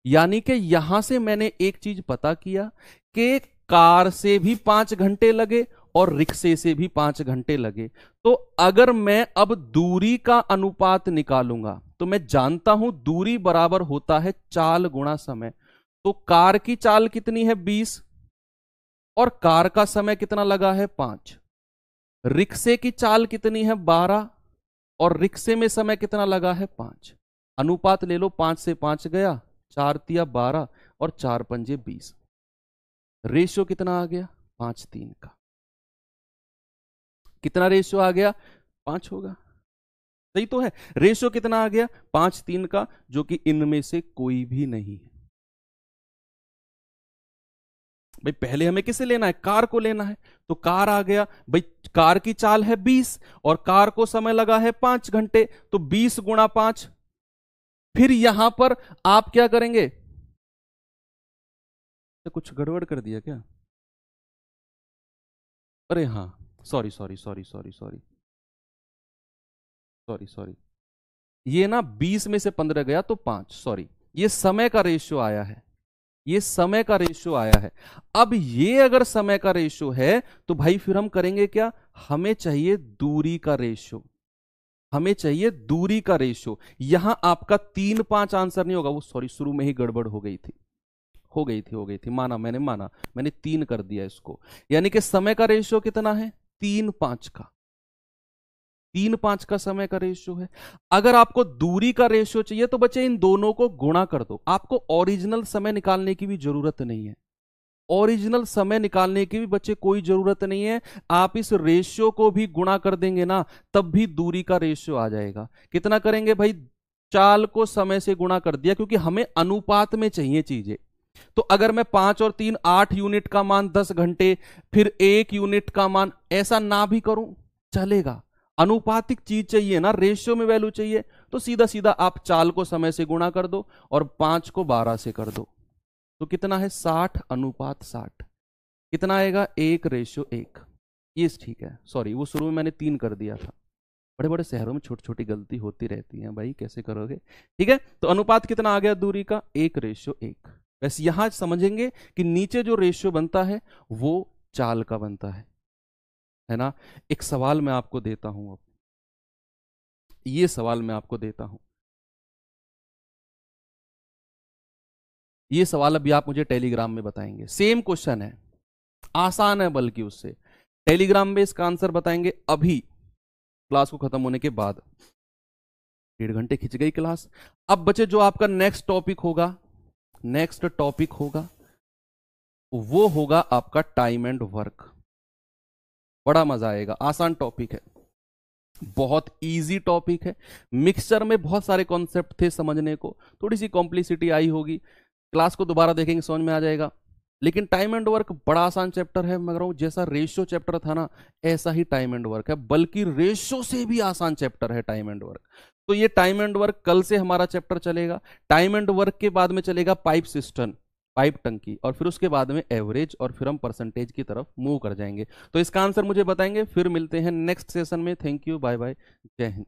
A: यानी कि यहां से मैंने एक चीज पता किया कि कार से भी 5 घंटे लगे और रिक्शे से भी 5 घंटे लगे। तो अगर मैं अब दूरी का अनुपात निकालूंगा तो मैं जानता हूं दूरी बराबर होता है चाल गुणा समय। तो कार की चाल कितनी है 20 और कार का समय कितना लगा है 5। रिक्शे की चाल कितनी है 12 और रिक्शे में समय कितना लगा है 5। अनुपात ले लो, 5 से 5 गया, 4 तिया 12 और 4 पंजे 20। रेशियो कितना आ गया 5:3 का। कितना रेशियो आ गया 5 होगा, सही तो है। रेशियो कितना आ गया 5:3 का, जो कि इनमें से कोई भी नहीं है। भाई पहले हमें किसे लेना है, कार को लेना है। तो कार आ गया भाई, कार की चाल है 20 और कार को समय लगा है 5 घंटे, तो 20 गुणा 5। फिर यहां पर आप क्या करेंगे, तो कुछ गड़बड़ कर दिया क्या? अरे हाँ, sorry sorry sorry sorry sorry sorry sorry, ये ना 20 में से 15 गया तो 5, सॉरी, ये समय का रेशियो आया है, ये समय का रेशियो आया है। अब ये अगर समय का रेशियो है तो भाई फिर हम करेंगे क्या, हमें चाहिए दूरी का रेशियो, हमें चाहिए दूरी का रेशियो। यहां आपका 3-5 आंसर नहीं होगा, वो सॉरी शुरू में ही गड़बड़ हो गई थी, माना, मैंने 3 कर दिया इसको। यानी कि समय का रेशियो कितना है 3-5 का, 3-5 का समय का रेशियो है। अगर आपको दूरी का रेशियो चाहिए तो बच्चे इन दोनों को गुणा कर दो, आपको ओरिजिनल समय निकालने की भी जरूरत नहीं है, ओरिजिनल समय निकालने की भी बच्चे कोई जरूरत नहीं है। आप इस रेशियो को भी गुणा कर देंगे ना, तब भी दूरी का रेशियो आ जाएगा। कितना करेंगे भाई, चाल को समय से गुणा कर दिया, क्योंकि हमें अनुपात में चाहिए चीजें। तो अगर मैं 5 और 3 8 यूनिट का मान 10 घंटे, फिर 1 यूनिट का मान, ऐसा ना भी करूं चलेगा, अनुपातिक चीज चाहिए ना, रेशियो में वैल्यू चाहिए। तो सीधा सीधा आप चाल को समय से गुणा कर दो और 5 को 12 से कर दो, तो कितना है 60:60। कितना आएगा 1:1। ये ठीक है, सॉरी वो शुरू में मैंने 3 कर दिया था। बड़े बड़े शहरों में छोटी छोटी गलती होती रहती है भाई, कैसे करोगे। ठीक है, तो अनुपात कितना आ गया दूरी का 1:1। वैसे यहां समझेंगे कि नीचे जो रेशियो बनता है वो चाल का बनता है ना। एक सवाल मैं आपको देता हूं, अब ये सवाल मैं आपको देता हूं, ये सवाल अभी आप मुझे टेलीग्राम में बताएंगे। सेम क्वेश्चन है, आसान है बल्कि उससे। टेलीग्राम में इसका आंसर बताएंगे अभी क्लास को खत्म होने के बाद। 1.5 घंटे खिंच गई क्लास। अब बचे जो आपका नेक्स्ट टॉपिक होगा, नेक्स्ट टॉपिक होगा वो होगा आपका टाइम एंड वर्क। बड़ा मजा आएगा, आसान टॉपिक है, बहुत इजी टॉपिक है। मिक्सचर में बहुत सारे कॉन्सेप्ट थे समझने को, थोड़ी सी कॉम्प्लिसिटी आई होगी, क्लास को दोबारा देखेंगे समझ में आ जाएगा। लेकिन टाइम एंड वर्क बड़ा आसान चैप्टर है, मगर जैसा रेशियो चैप्टर था ना, ऐसा ही टाइम एंड वर्क है, बल्कि रेशियो से भी आसान चैप्टर है टाइम एंड वर्क। तो ये टाइम एंड वर्क कल से हमारा चैप्टर चलेगा। टाइम एंड वर्क के बाद में चलेगा पाइप सिस्टम, पाइप टंकी, और फिर उसके बाद में एवरेज, और फिर हम परसेंटेज की तरफ मूव कर जाएंगे। तो इसका आंसर मुझे बताएंगे, फिर मिलते हैं नेक्स्ट सेशन में। थैंक यू, बाय बाय, जय हिंद।